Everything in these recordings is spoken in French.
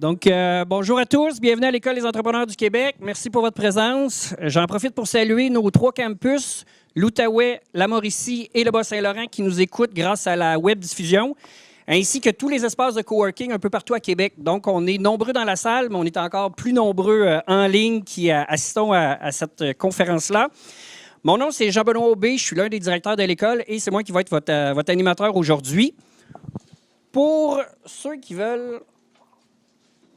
Donc, bonjour à tous. Bienvenue à l'École des entrepreneurs du Québec. Merci pour votre présence. J'en profite pour saluer nos 3 campus, l'Outaouais, la Mauricie et le Bas-Saint-Laurent qui nous écoutent grâce à la web diffusion, ainsi que tous les espaces de coworking un peu partout à Québec. Donc, on est nombreux dans la salle, mais on est encore plus nombreux en ligne qui assistons à cette conférence-là. Mon nom, c'est Jean-Benoît Aubé. Je suis l'un des directeurs de l'école et c'est moi qui vais être votre animateur aujourd'hui. Pour ceux qui veulent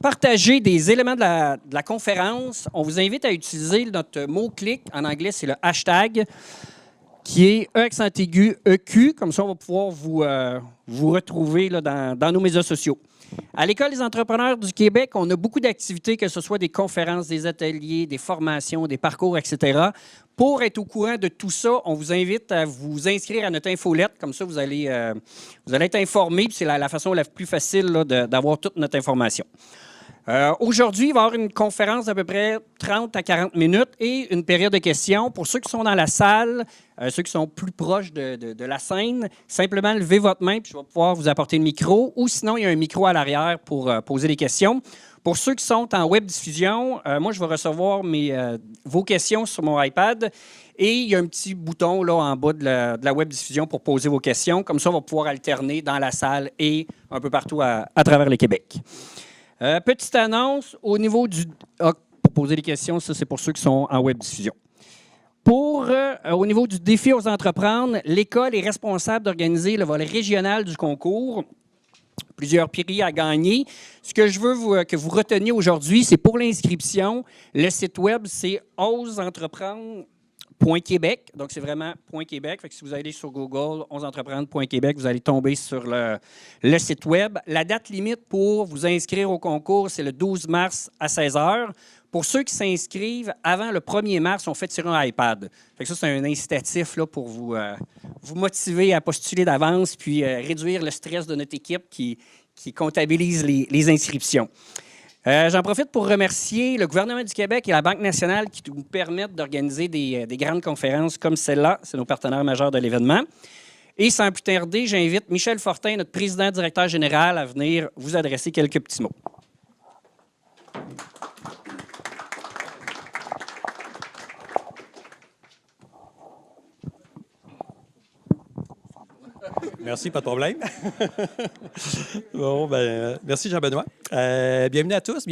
partager des éléments de la conférence, on vous invite à utiliser notre mot-clic. En anglais, c'est le hashtag, qui est E accent aigu EQ. Comme ça, on va pouvoir vous retrouver là, dans nos médias sociaux. À l'École des entrepreneurs du Québec, on a beaucoup d'activités, que ce soit des conférences, des ateliers, des formations, des parcours, etc. Pour être au courant de tout ça, on vous invite à vous inscrire à notre infolette. Comme ça, vous allez être informé. C'est la façon la plus facile là, d'avoir toute notre information. Aujourd'hui, il va y avoir une conférence d'à peu près 30 à 40 minutes et une période de questions. Pour ceux qui sont dans la salle, ceux qui sont plus proches de la scène, simplement levez votre main puis je vais pouvoir vous apporter le micro. Ou sinon, il y a un micro à l'arrière pour poser des questions. Pour ceux qui sont en web diffusion, moi, je vais recevoir vos questions sur mon iPad. Et il y a un petit bouton là, en bas de la web diffusion pour poser vos questions. Comme ça, on va pouvoir alterner dans la salle et un peu partout à travers le Québec. Petite annonce, au niveau pour poser des questions, ça c'est pour ceux qui sont en web diffusion. Au niveau du défi aux entreprendre, l'école est responsable d'organiser le volet régional du concours. Plusieurs prix à gagner. Ce que je veux que vous reteniez aujourd'hui, c'est pour l'inscription. Le site web, c'est oseentreprendre.québec. Donc, c'est vraiment .québec. Fait que si vous allez sur Google, oseentreprendre.québec, vous allez tomber sur le site web. La date limite pour vous inscrire au concours, c'est le 12 mars à 16 h. Pour ceux qui s'inscrivent avant le 1er mars, on fait tirer un iPad. Fait que ça, c'est un incitatif là, pour vous motiver à postuler d'avance puis réduire le stress de notre équipe qui comptabilise les inscriptions. J'en profite pour remercier le gouvernement du Québec et la Banque nationale qui nous permettent d'organiser des grandes conférences comme celle-là. C'est nos partenaires majeurs de l'événement. Et sans plus tarder, j'invite Michel Fortin, notre président-directeur général, à venir vous adresser quelques petits mots. Merci, pas de problème. Bon, merci Jean-Benoît. Bienvenue à tous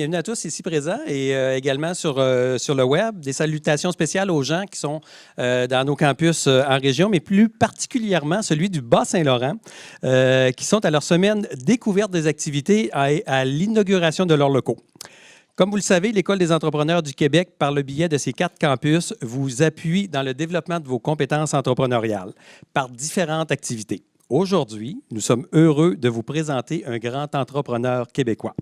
ici présents et également sur le web. Des salutations spéciales aux gens qui sont dans nos campus en région, mais plus particulièrement celui du Bas-Saint-Laurent, qui sont à leur semaine découverte des activités à l'inauguration de leurs locaux. Comme vous le savez, l'École des entrepreneurs du Québec, par le biais de ses 4 campus, vous appuie dans le développement de vos compétences entrepreneuriales par différentes activités. Aujourd'hui, nous sommes heureux de vous présenter un grand entrepreneur québécois.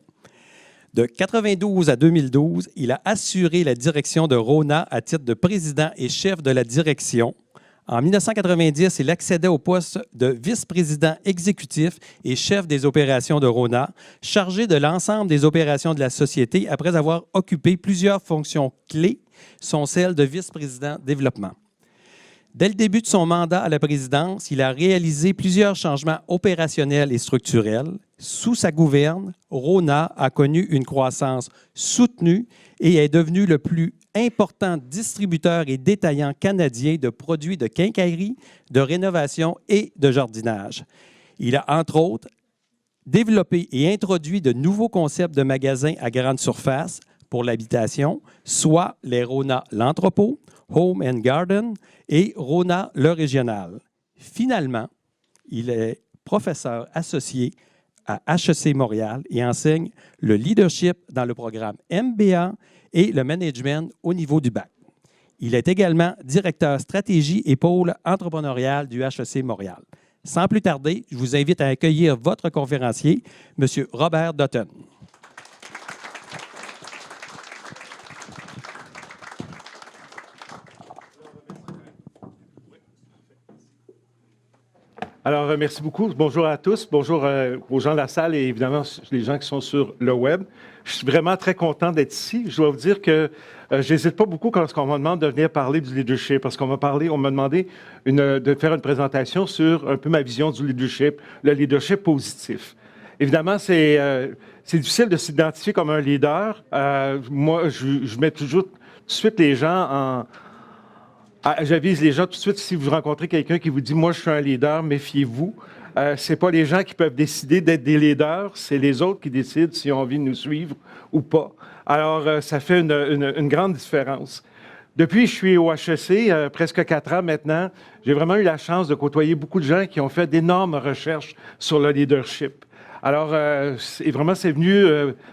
De 1992 à 2012, il a assuré la direction de RONA à titre de président et chef de la direction. En 1990, il accédait au poste de vice-président exécutif et chef des opérations de RONA, chargé de l'ensemble des opérations de la société après avoir occupé plusieurs fonctions clés, sont celles de vice-président développement. Dès le début de son mandat à la présidence, il a réalisé plusieurs changements opérationnels et structurels. Sous sa gouverne, RONA a connu une croissance soutenue et est devenu le plus important distributeur et détaillant canadien de produits de quincaillerie, de rénovation et de jardinage. Il a, entre autres, développé et introduit de nouveaux concepts de magasins à grande surface pour l'habitation, soit les RONA L'Entrepôt, Home and Garden et RONA Le Régional. Finalement, il est professeur associé à HEC Montréal et enseigne le leadership dans le programme MBA et le management au niveau du bac. Il est également directeur stratégie et pôle entrepreneurial du HEC Montréal. Sans plus tarder, je vous invite à accueillir votre conférencier, M. Robert Dutton. Alors, merci beaucoup. Bonjour à tous. Bonjour aux gens de la salle et évidemment les gens qui sont sur le web. Je suis vraiment très content d'être ici. Je dois vous dire que je n'hésite pas beaucoup quand on me demande de venir parler du leadership parce qu'on m'a demandé de faire une présentation sur un peu ma vision du leadership, le leadership positif. Évidemment, c'est difficile de s'identifier comme un leader. Moi, je mets toujours tout de suite les gens j'avise les gens tout de suite. Si vous rencontrez quelqu'un qui vous dit « Moi, je suis un leader, méfiez-vous », ce n'est pas les gens qui peuvent décider d'être des leaders, c'est les autres qui décident s'ils ont envie de nous suivre ou pas. Alors, ça fait une grande différence. Depuis que je suis au HEC, presque 4 ans maintenant, j'ai vraiment eu la chance de côtoyer beaucoup de gens qui ont fait d'énormes recherches sur le leadership. Alors, vraiment, c'est venu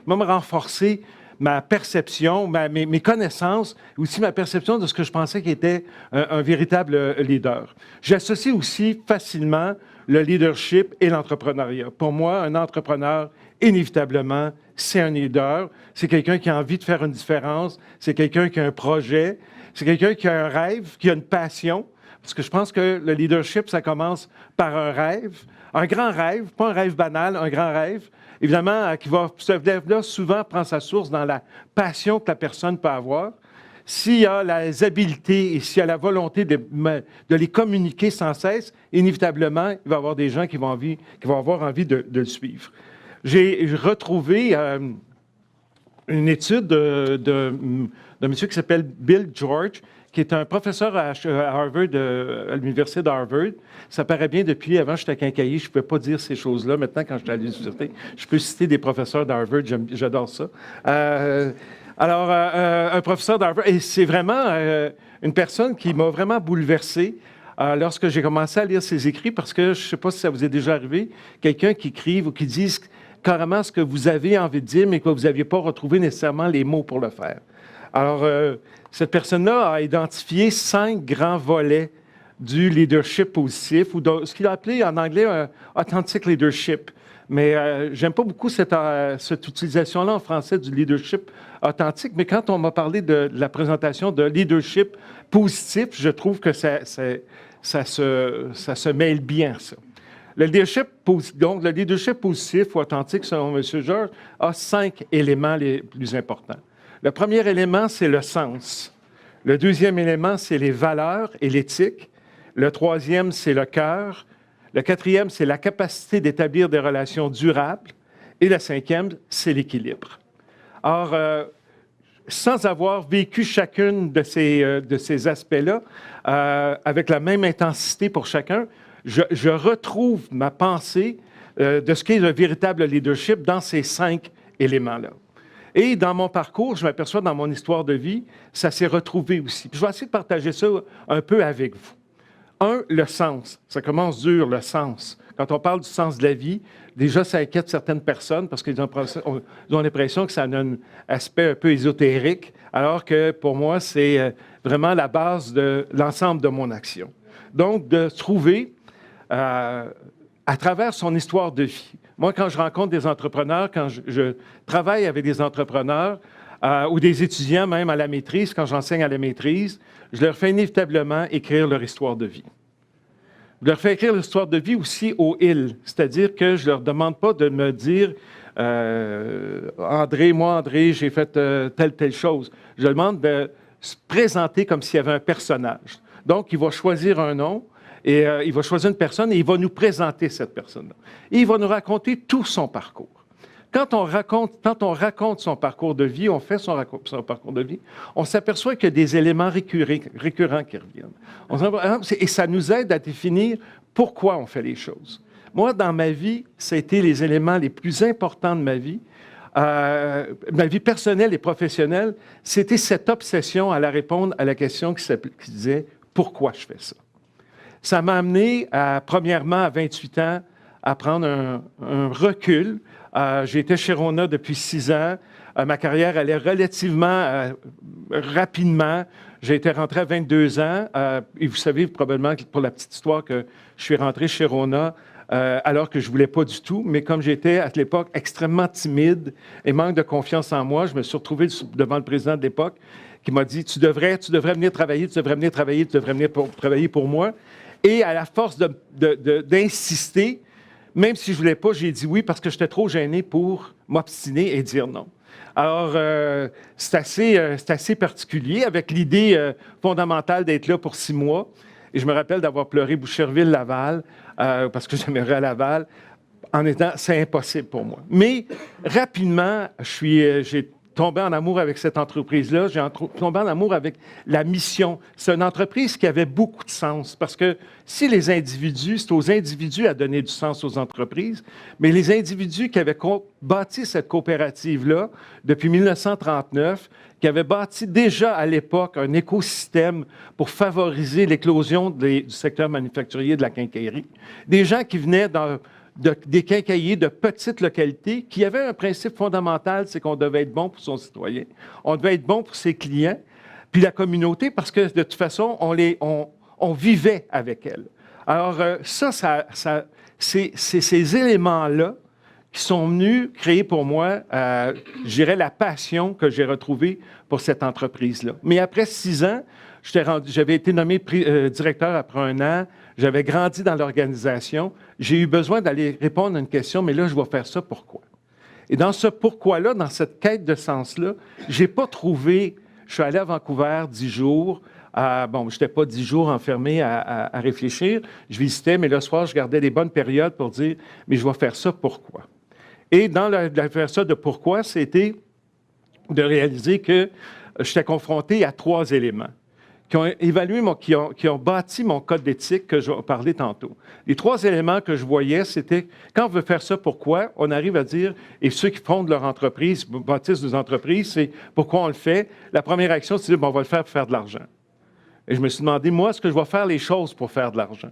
me renforcer ma perception, mes connaissances, aussi ma perception de ce que je pensais qui était un véritable leader. J'associe aussi facilement le leadership et l'entrepreneuriat. Pour moi, un entrepreneur, inévitablement, c'est un leader. C'est quelqu'un qui a envie de faire une différence. C'est quelqu'un qui a un projet. C'est quelqu'un qui a un rêve, qui a une passion. Parce que je pense que le leadership, ça commence par un rêve. Un grand rêve, pas un rêve banal, un grand rêve. Évidemment, qui va souvent prendre sa source dans la passion que la personne peut avoir. S'il y a les habiletés et s'il y a la volonté de les communiquer sans cesse, inévitablement, il va y avoir des gens qui vont avoir envie de le suivre. J'ai retrouvé une étude d'un monsieur qui s'appelle Bill George, qui est un professeur à Harvard, à l'université d'Harvard. Ça paraît bien depuis, avant j'étais à Quincaillier, je ne pouvais pas dire ces choses-là. Maintenant, quand je suis à l'université, je peux citer des professeurs d'Harvard, j'adore ça. Alors, un professeur d'Harvard, et c'est vraiment une personne qui m'a vraiment bouleversé lorsque j'ai commencé à lire ses écrits, parce que je ne sais pas si ça vous est déjà arrivé, quelqu'un qui écrive ou qui dise carrément ce que vous avez envie de dire, mais que vous n'aviez pas retrouvé nécessairement les mots pour le faire. Alors, cette personne-là a identifié 5 grands volets du leadership positif, ou ce qu'il a appelé en anglais un authentic leadership. Mais j'aime pas beaucoup cette utilisation-là en français du leadership authentique, mais quand on m'a parlé de la présentation de leadership positif, je trouve que ça se mêle bien, ça. Le leadership positif ou authentique, selon M. George, a 5 éléments les plus importants. Le premier élément, c'est le sens. Le deuxième élément, c'est les valeurs et l'éthique. Le troisième, c'est le cœur. Le quatrième, c'est la capacité d'établir des relations durables. Et le cinquième, c'est l'équilibre. Or, sans avoir vécu chacune de ces aspects-là, avec la même intensité pour chacun, je retrouve ma pensée de ce qu'est le véritable leadership dans ces 5 éléments-là. Et dans mon parcours, je m'aperçois dans mon histoire de vie, ça s'est retrouvé aussi. Je vais essayer de partager ça un peu avec vous. 1, le sens. Ça commence dur, le sens. Quand on parle du sens de la vie, déjà, ça inquiète certaines personnes parce qu'ils ont l'impression que ça a un aspect un peu ésotérique, alors que pour moi, c'est vraiment la base de l'ensemble de mon action. Donc, de trouver à travers son histoire de vie. Moi, quand je rencontre des entrepreneurs, quand je travaille avec des entrepreneurs ou des étudiants même à la maîtrise, quand j'enseigne à la maîtrise, je leur fais inévitablement écrire leur histoire de vie. Je leur fais écrire l'histoire de vie aussi au il, c'est-à-dire que je ne leur demande pas de me dire André, j'ai fait telle chose. Je leur demande de se présenter comme s'il y avait un personnage. Donc, il va choisir un nom, et il va choisir une personne et il va nous présenter cette personne-là. Et il va nous raconter tout son parcours. Quand on raconte son parcours de vie, on fait son parcours de vie, on s'aperçoit qu'il y a des éléments récurrents qui reviennent. Et ça nous aide à définir pourquoi on fait les choses. Moi, dans ma vie, ça a été les éléments les plus importants de ma vie personnelle et professionnelle, c'était cette obsession à répondre à la question qui disait « Pourquoi je fais ça ?» Ça m'a amené, premièrement, à 28 ans, à prendre un recul. J'ai été chez Rona depuis 6 ans. Ma carrière allait relativement rapidement. J'ai été rentré à 22 ans. Et vous savez probablement, pour la petite histoire, que je suis rentré chez Rona alors que je ne voulais pas du tout. Mais comme j'étais, à l'époque, extrêmement timide et manque de confiance en moi, je me suis retrouvé devant le président de l'époque qui m'a dit « Tu devrais venir travailler, tu devrais venir travailler pour moi. » Et à la force d'insister, même si je ne voulais pas, j'ai dit oui parce que j'étais trop gêné pour m'obstiner et dire non. Alors, c'est assez particulier avec l'idée fondamentale d'être là pour 6 mois. Et je me rappelle d'avoir pleuré Boucherville-Laval parce que j'aimerais à Laval c'est impossible pour moi. Mais rapidement, j'ai tombé en amour avec cette entreprise-là. J'ai tombé en amour avec la mission. C'est une entreprise qui avait beaucoup de sens parce que si les individus, c'est aux individus à donner du sens aux entreprises, mais les individus qui avaient bâti cette coopérative-là depuis 1939, qui avaient bâti déjà à l'époque un écosystème pour favoriser l'éclosion du secteur manufacturier de la quincaillerie, des gens qui venaient des quincailliers de petites localités qui avaient un principe fondamental, c'est qu'on devait être bon pour son citoyen, on devait être bon pour ses clients, puis la communauté, parce que de toute façon, on vivait avec elle. Alors, c'est ces éléments-là qui sont venus créer pour moi, je dirais, la passion que j'ai retrouvée pour cette entreprise-là. Mais après 6 ans, j'avais été nommé directeur après 1 an, j'avais grandi dans l'organisation, j'ai eu besoin d'aller répondre à une question, mais là, je vais faire ça pourquoi? Et dans ce pourquoi-là, dans cette quête de sens-là, je n'ai pas trouvé, je suis allé à Vancouver 10 jours, je n'étais pas 10 jours enfermé à réfléchir, je visitais, mais le soir, je gardais des bonnes périodes pour dire, mais je vais faire ça pourquoi? Et dans faire ça de pourquoi, c'était de réaliser que j'étais confronté à 3 éléments qui ont évalué, qui ont bâti mon code d'éthique que je vais parler tantôt. Les 3 éléments que je voyais, c'était, quand on veut faire ça, pourquoi, on arrive à dire, et ceux qui fondent leur entreprise, bâtissent des entreprises, c'est pourquoi on le fait. La première action, c'est de dire, on va le faire pour faire de l'argent. Et je me suis demandé, moi, est-ce que je vais faire les choses pour faire de l'argent?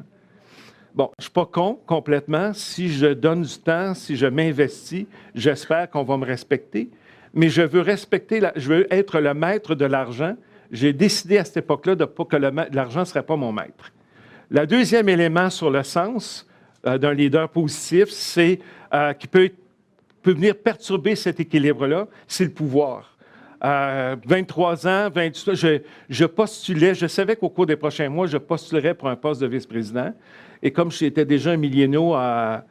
Bon, je ne suis pas con complètement. Si je donne du temps, si je m'investis, j'espère qu'on va me respecter. Mais je veux être le maître de l'argent. J'ai décidé à cette époque-là que l'argent ne serait pas mon maître. Le deuxième élément sur le sens d'un leader positif, c'est qui peut venir perturber cet équilibre-là, c'est le pouvoir. 23 ans, 28 ans, je postulais, je savais qu'au cours des prochains mois, je postulerais pour un poste de vice-président. Et comme j'étais déjà un millénaire en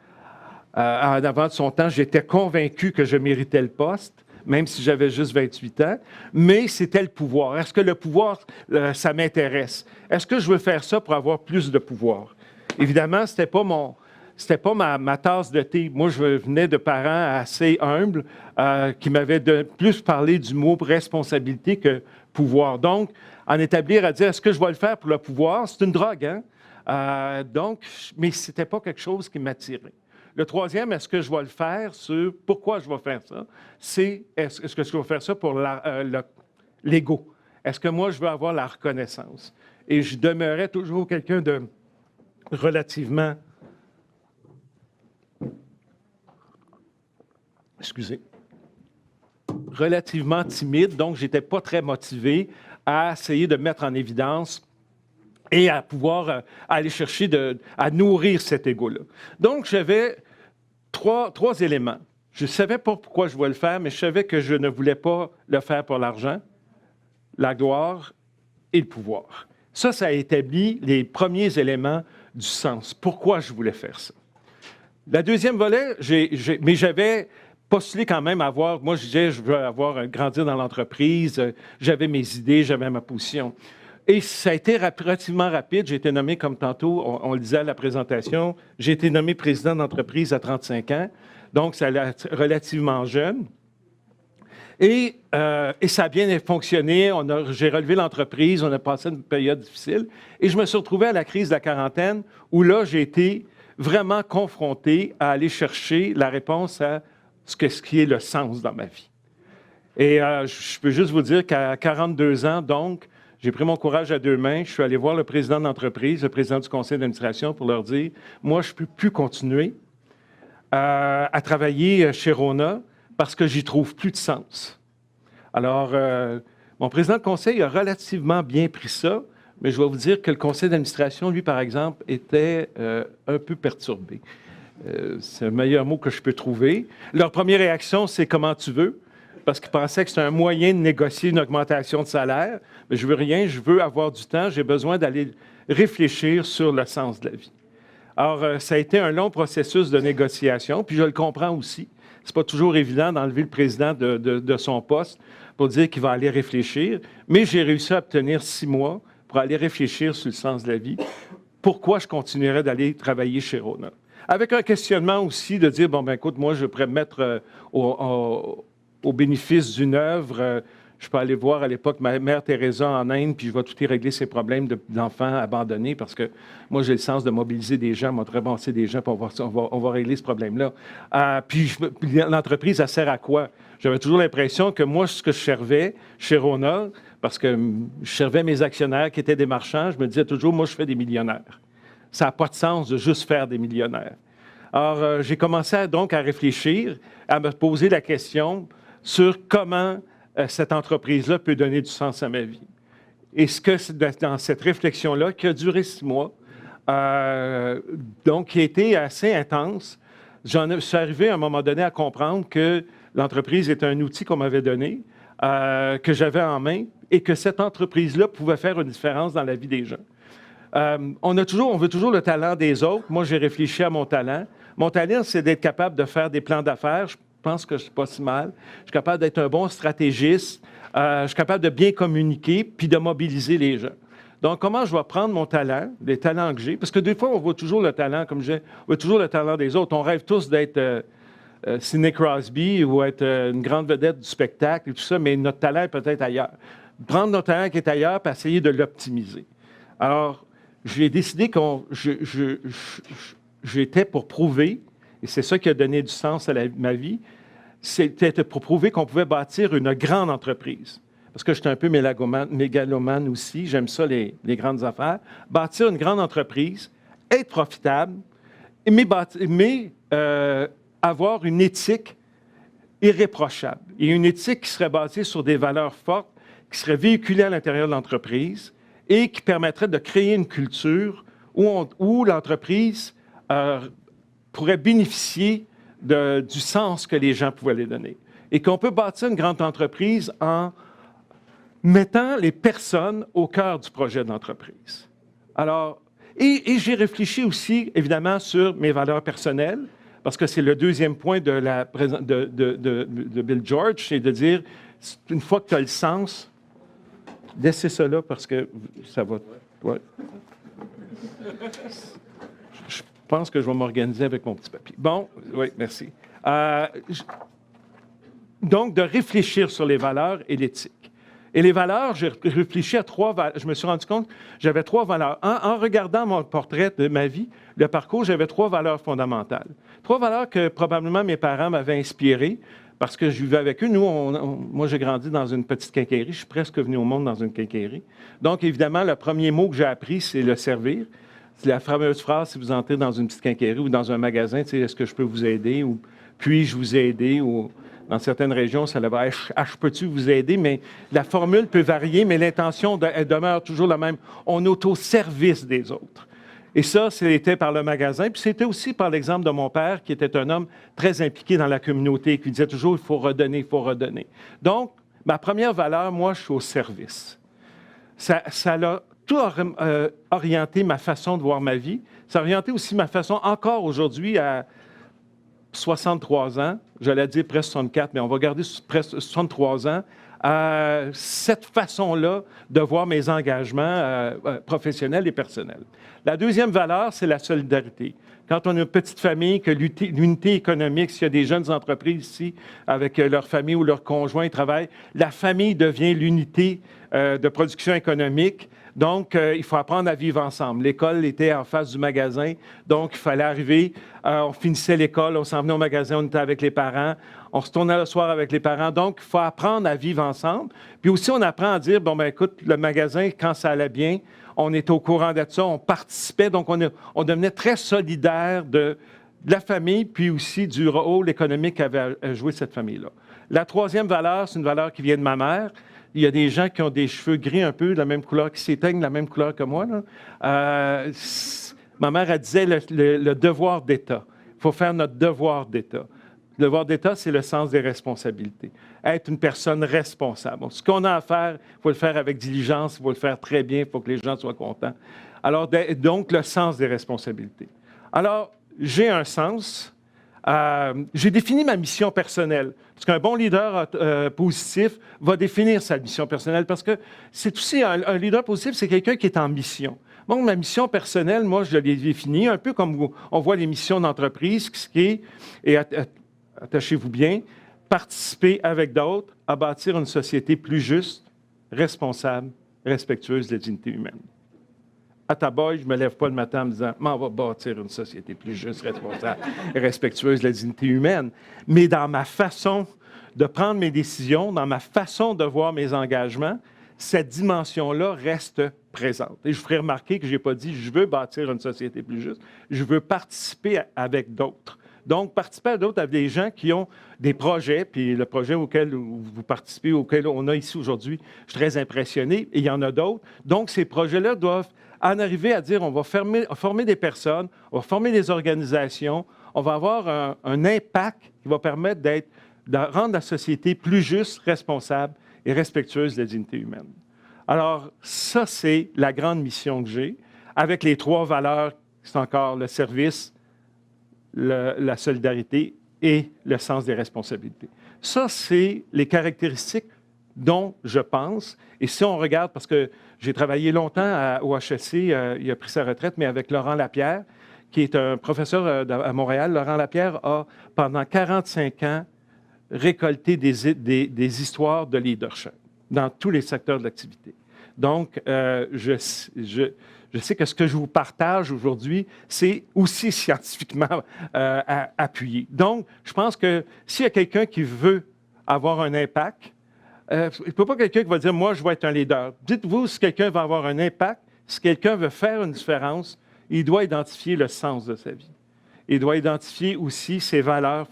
avant de son temps, j'étais convaincu que je méritais le poste, même si j'avais juste 28 ans, mais c'était le pouvoir. Est-ce que le pouvoir, ça m'intéresse? Est-ce que je veux faire ça pour avoir plus de pouvoir? Évidemment, c'était pas ma tasse de thé. Moi, je venais de parents assez humbles qui m'avaient plus parlé du mot responsabilité que pouvoir. Donc, en établir à dire, est-ce que je vais le faire pour le pouvoir? C'est une drogue, hein? Mais ce n'était pas quelque chose qui m'attirait. Le troisième, est-ce que je vais le faire sur pourquoi je vais faire ça? C'est est-ce que je vais faire ça pour l'ego? Est-ce que moi, je veux avoir la reconnaissance? Et je demeurais toujours quelqu'un de relativement... relativement timide, donc je n'étais pas très motivé à essayer de mettre en évidence et à pouvoir aller chercher à nourrir cet ego-là. Donc, j'avais trois éléments. Je ne savais pas pourquoi je voulais le faire, mais je savais que je ne voulais pas le faire pour l'argent, la gloire et le pouvoir. Ça a établi les premiers éléments du sens. Pourquoi je voulais faire ça? La deuxième volet, mais j'avais postulé quand même à avoir, moi je disais, je veux grandir dans l'entreprise, j'avais mes idées, j'avais ma position. Et ça a été relativement rapide. J'ai été nommé, comme tantôt, on le disait à la présentation, j'ai été nommé président d'entreprise à 35 ans, donc ça allait être relativement jeune. Et ça a bien fonctionné. J'ai relevé l'entreprise, on a passé une période difficile. Et je me suis retrouvé à la crise de la quarantaine, où là, j'ai été vraiment confronté à aller chercher la réponse à ce qui est le sens dans ma vie. Et je peux juste vous dire qu'à 42 ans, donc, j'ai pris mon courage à 2 mains. Je suis allé voir le président d'entreprise, le président du conseil d'administration pour leur dire, moi, je ne peux plus continuer à travailler chez Rona parce que j'y trouve plus de sens. Alors, mon président de conseil a relativement bien pris ça, mais je vais vous dire que le conseil d'administration, lui, par exemple, était un peu perturbé. C'est le meilleur mot que je peux trouver. Leur première réaction, c'est « comment tu veux ?» parce qu'ils pensaient que c'était un moyen de négocier une augmentation de salaire. Mais je veux rien, je veux avoir du temps, j'ai besoin d'aller réfléchir sur le sens de la vie. Alors, ça a été un long processus de négociation, puis je le comprends aussi. C'est pas toujours évident d'enlever le président de son poste pour dire qu'il va aller réfléchir, mais j'ai réussi à obtenir 6 mois pour aller réfléchir sur le sens de la vie. Pourquoi je continuerais d'aller travailler chez Rona? avec un questionnement aussi de dire, bon, ben écoute, moi, je pourrais me mettre au bénéfice d'une œuvre. Je peux aller voir à l'époque ma mère Teresa en Inde, puis je vais tout y régler ses problèmes d'enfants abandonnés, parce que moi, j'ai le sens de mobiliser des gens, montrer avancer des gens, puis on va régler ce problème-là. Puis l'entreprise, elle sert à quoi? J'avais toujours l'impression que moi, ce que je servais chez Rona, parce que je servais mes actionnaires qui étaient des marchands, je me disais toujours, moi, je fais des millionnaires. Ça n'a pas de sens de juste faire des millionnaires. Alors, j'ai commencé donc à réfléchir, à me poser la question sur comment cette entreprise-là peut donner du sens à ma vie. Et ce que dans cette réflexion-là, qui a duré 6 mois, donc qui a été assez intense, je suis arrivé à un moment donné à comprendre que l'entreprise était un outil qu'on m'avait donné, que j'avais en main, et que cette entreprise-là pouvait faire une différence dans la vie des gens. On veut toujours le talent des autres. Moi, j'ai réfléchi à mon talent. Mon talent, c'est d'être capable de faire des plans d'affaires. Je pense que je ne suis pas si mal. Je suis capable d'être un bon stratégiste. Je suis capable de bien communiquer puis de mobiliser les gens. Donc, comment je vais prendre mon talent, les talents que j'ai? Parce que des fois, on voit toujours le talent, comme je disais, on voit toujours le talent des autres. On rêve tous d'être Sidney Crosby ou être une grande vedette du spectacle et tout ça, mais notre talent est peut-être ailleurs. Prendre notre talent qui est ailleurs et essayer de l'optimiser. Alors, j'ai décidé que j'étais pour prouver, et c'est ça qui a donné du sens à ma vie, c'était pour prouver qu'on pouvait bâtir une grande entreprise. Parce que j'étais un peu mégalomane aussi, j'aime ça, les grandes affaires. Bâtir une grande entreprise, être profitable, mais avoir une éthique irréprochable. Et une éthique qui serait basée sur des valeurs fortes, qui serait véhiculée à l'intérieur de l'entreprise, et qui permettrait de créer une culture où l'entreprise pourrait bénéficier du sens que les gens pouvaient lui donner. Et qu'on peut bâtir une grande entreprise en mettant les personnes au cœur du projet d'entreprise. Alors, et j'ai réfléchi aussi, évidemment, sur mes valeurs personnelles, parce que c'est le deuxième point de Bill George, c'est de dire, une fois que tu as le sens, laissez ça là parce que ça va... Ouais. Je pense que je vais m'organiser avec mon petit papier. Bon, oui, merci. Donc, de réfléchir sur les valeurs et l'éthique. Et les valeurs, j'ai réfléchi à 3 valeurs. Je me suis rendu compte que j'avais 3 valeurs. En regardant mon portrait de ma vie, le parcours, j'avais 3 valeurs fondamentales. 3 valeurs que probablement mes parents m'avaient inspirées parce que je vivais avec eux. Moi, j'ai grandi dans une petite quincaillerie. Je suis presque venu au monde dans une quincaillerie. Donc, évidemment, le premier mot que j'ai appris, c'est le servir. C'est la fameuse phrase, si vous entrez dans une petite quincaillerie ou dans un magasin, tu sais, est-ce que je peux vous aider ou puis-je vous aider ou... Dans certaines régions, ça va être « je peux-tu vous aider ?» mais la formule peut varier, mais l'intention elle demeure toujours la même. On est au service des autres. Et ça, c'était par le magasin. Puis c'était aussi par l'exemple de mon père, qui était un homme très impliqué dans la communauté, qui disait toujours « il faut redonner, il faut redonner ». Donc, ma première valeur, moi, je suis au service. Ça a tout orienté ma façon de voir ma vie. Ça a orienté aussi ma façon, encore aujourd'hui, à 63 ans, j'allais dire presque 64, mais on va garder presque 63 ans, cette façon-là de voir mes engagements professionnels et personnels. La deuxième valeur, c'est la solidarité. Quand on a une petite famille, que l'unité économique, s'il y a des jeunes entreprises ici, avec leur famille ou leur conjoint, ils travaillent, la famille devient l'unité de production économique. Donc, il faut apprendre à vivre ensemble. L'école était en face du magasin, donc il fallait arriver. On finissait l'école, on s'en venait au magasin, on était avec les parents. On se tournait le soir avec les parents. Donc, il faut apprendre à vivre ensemble. Puis aussi, on apprend à dire, bon, ben écoute, le magasin, quand ça allait bien, on était au courant de ça, on participait. Donc, on devenait très solidaire de la famille, puis aussi du rôle économique qu'avait joué cette famille-là. La troisième valeur, c'est une valeur qui vient de ma mère. Il y a des gens qui ont des cheveux gris un peu, de la même couleur, qui s'éteignent de la même couleur que moi. Ma mère, elle disait le devoir d'État. Il faut faire notre devoir d'État. Le devoir d'État, c'est le sens des responsabilités. Être une personne responsable. Donc, ce qu'on a à faire, il faut le faire avec diligence, il faut le faire très bien, il faut que les gens soient contents. Alors, donc, le sens des responsabilités. Alors, j'ai un sens. J'ai défini ma mission personnelle. Parce qu'un bon leader positif va définir sa mission personnelle. Parce que c'est aussi un leader positif, c'est quelqu'un qui est en mission. Bon, ma mission personnelle, moi, je l'ai définie un peu comme on voit les missions d'entreprise, ce qui est, et attachez-vous bien, participer avec d'autres à bâtir une société plus juste, responsable, respectueuse de la dignité humaine. À Taboy, je ne me lève pas le matin en me disant « on va bâtir une société plus juste, responsable et respectueuse de la dignité humaine ». Mais dans ma façon de prendre mes décisions, dans ma façon de voir mes engagements, cette dimension-là reste présente. Et je vous ferai remarquer que je n'ai pas dit « je veux bâtir une société plus juste », je veux participer avec d'autres. Donc, participer à d'autres, avec des gens qui ont des projets, puis le projet auquel vous participez, auquel on a ici aujourd'hui, je suis très impressionné, et il y en a d'autres. Donc, ces projets-là doivent en arriver à dire on va former des personnes, on va former des organisations, on va avoir un impact qui va permettre de rendre la société plus juste, responsable et respectueuse de la dignité humaine. Alors, ça, c'est la grande mission que j'ai, avec les 3 valeurs, c'est encore le service, la solidarité et le sens des responsabilités. Ça, c'est les caractéristiques dont je pense. Et si on regarde, parce que j'ai travaillé longtemps au HEC, il a pris sa retraite, mais avec Laurent Lapierre, qui est un professeur à Montréal. Laurent Lapierre a, pendant 45 ans, récolté des histoires de leadership dans tous les secteurs de l'activité. Donc, je sais que ce que je vous partage aujourd'hui, c'est aussi scientifiquement appuyé. Donc, je pense que s'il y a quelqu'un qui veut avoir un impact, il ne peut pas quelqu'un qui va dire « moi, je vais être un leader ». Dites-vous, si quelqu'un va avoir un impact, si quelqu'un veut faire une différence, il doit identifier le sens de sa vie. Il doit identifier aussi ses valeurs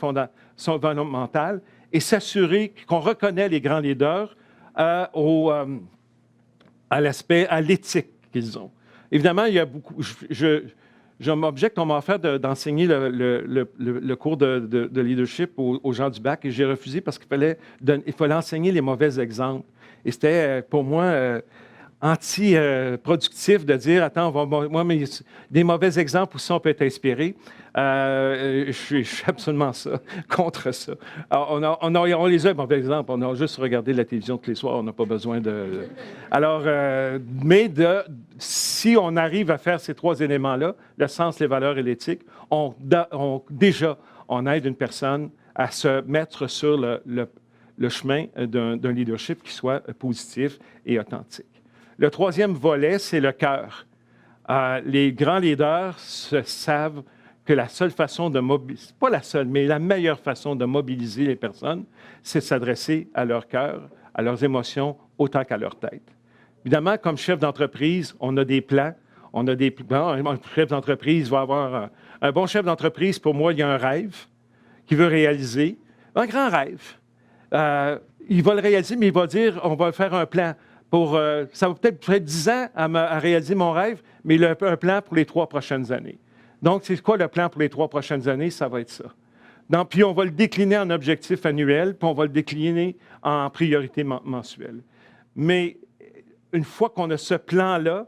fondamentales et s'assurer qu'on reconnaît les grands leaders à l'éthique qu'ils ont. Évidemment, il y a beaucoup. Je m'objecte, on m'a offert d'enseigner le cours de leadership aux gens du bac et j'ai refusé parce qu'il fallait enseigner les mauvais exemples. Et c'était pour moi anti-productif de dire attends, moi, mais des mauvais exemples où ça on peut être inspiré. Je suis absolument contre ça. Alors, on les a, mauvais exemples. On a juste regardé la télévision tous les soirs. On n'a pas besoin de. Alors, si on arrive à faire ces 3 éléments-là, le sens, les valeurs et l'éthique, on aide une personne à se mettre sur le chemin d'un leadership qui soit positif et authentique. Le 3e volet, c'est le cœur. Les grands leaders savent que la seule façon de mobiliser, pas la seule, mais la meilleure façon de mobiliser les personnes, c'est de s'adresser à leur cœur, à leurs émotions, autant qu'à leur tête. Évidemment, comme chef d'entreprise, on a des plans. Un chef d'entreprise va avoir un bon chef d'entreprise, pour moi, il y a un rêve qu'il veut réaliser, un grand rêve. Il va le réaliser, mais il va dire, on va faire un plan. Ça va peut-être près de 10 ans à réaliser mon rêve, mais il a un plan pour les 3 prochaines années. Donc, c'est quoi le plan pour les 3 prochaines années? Ça va être ça. Puis, on va le décliner en objectif annuel, puis on va le décliner en priorité mensuelle. Mais une fois qu'on a ce plan-là,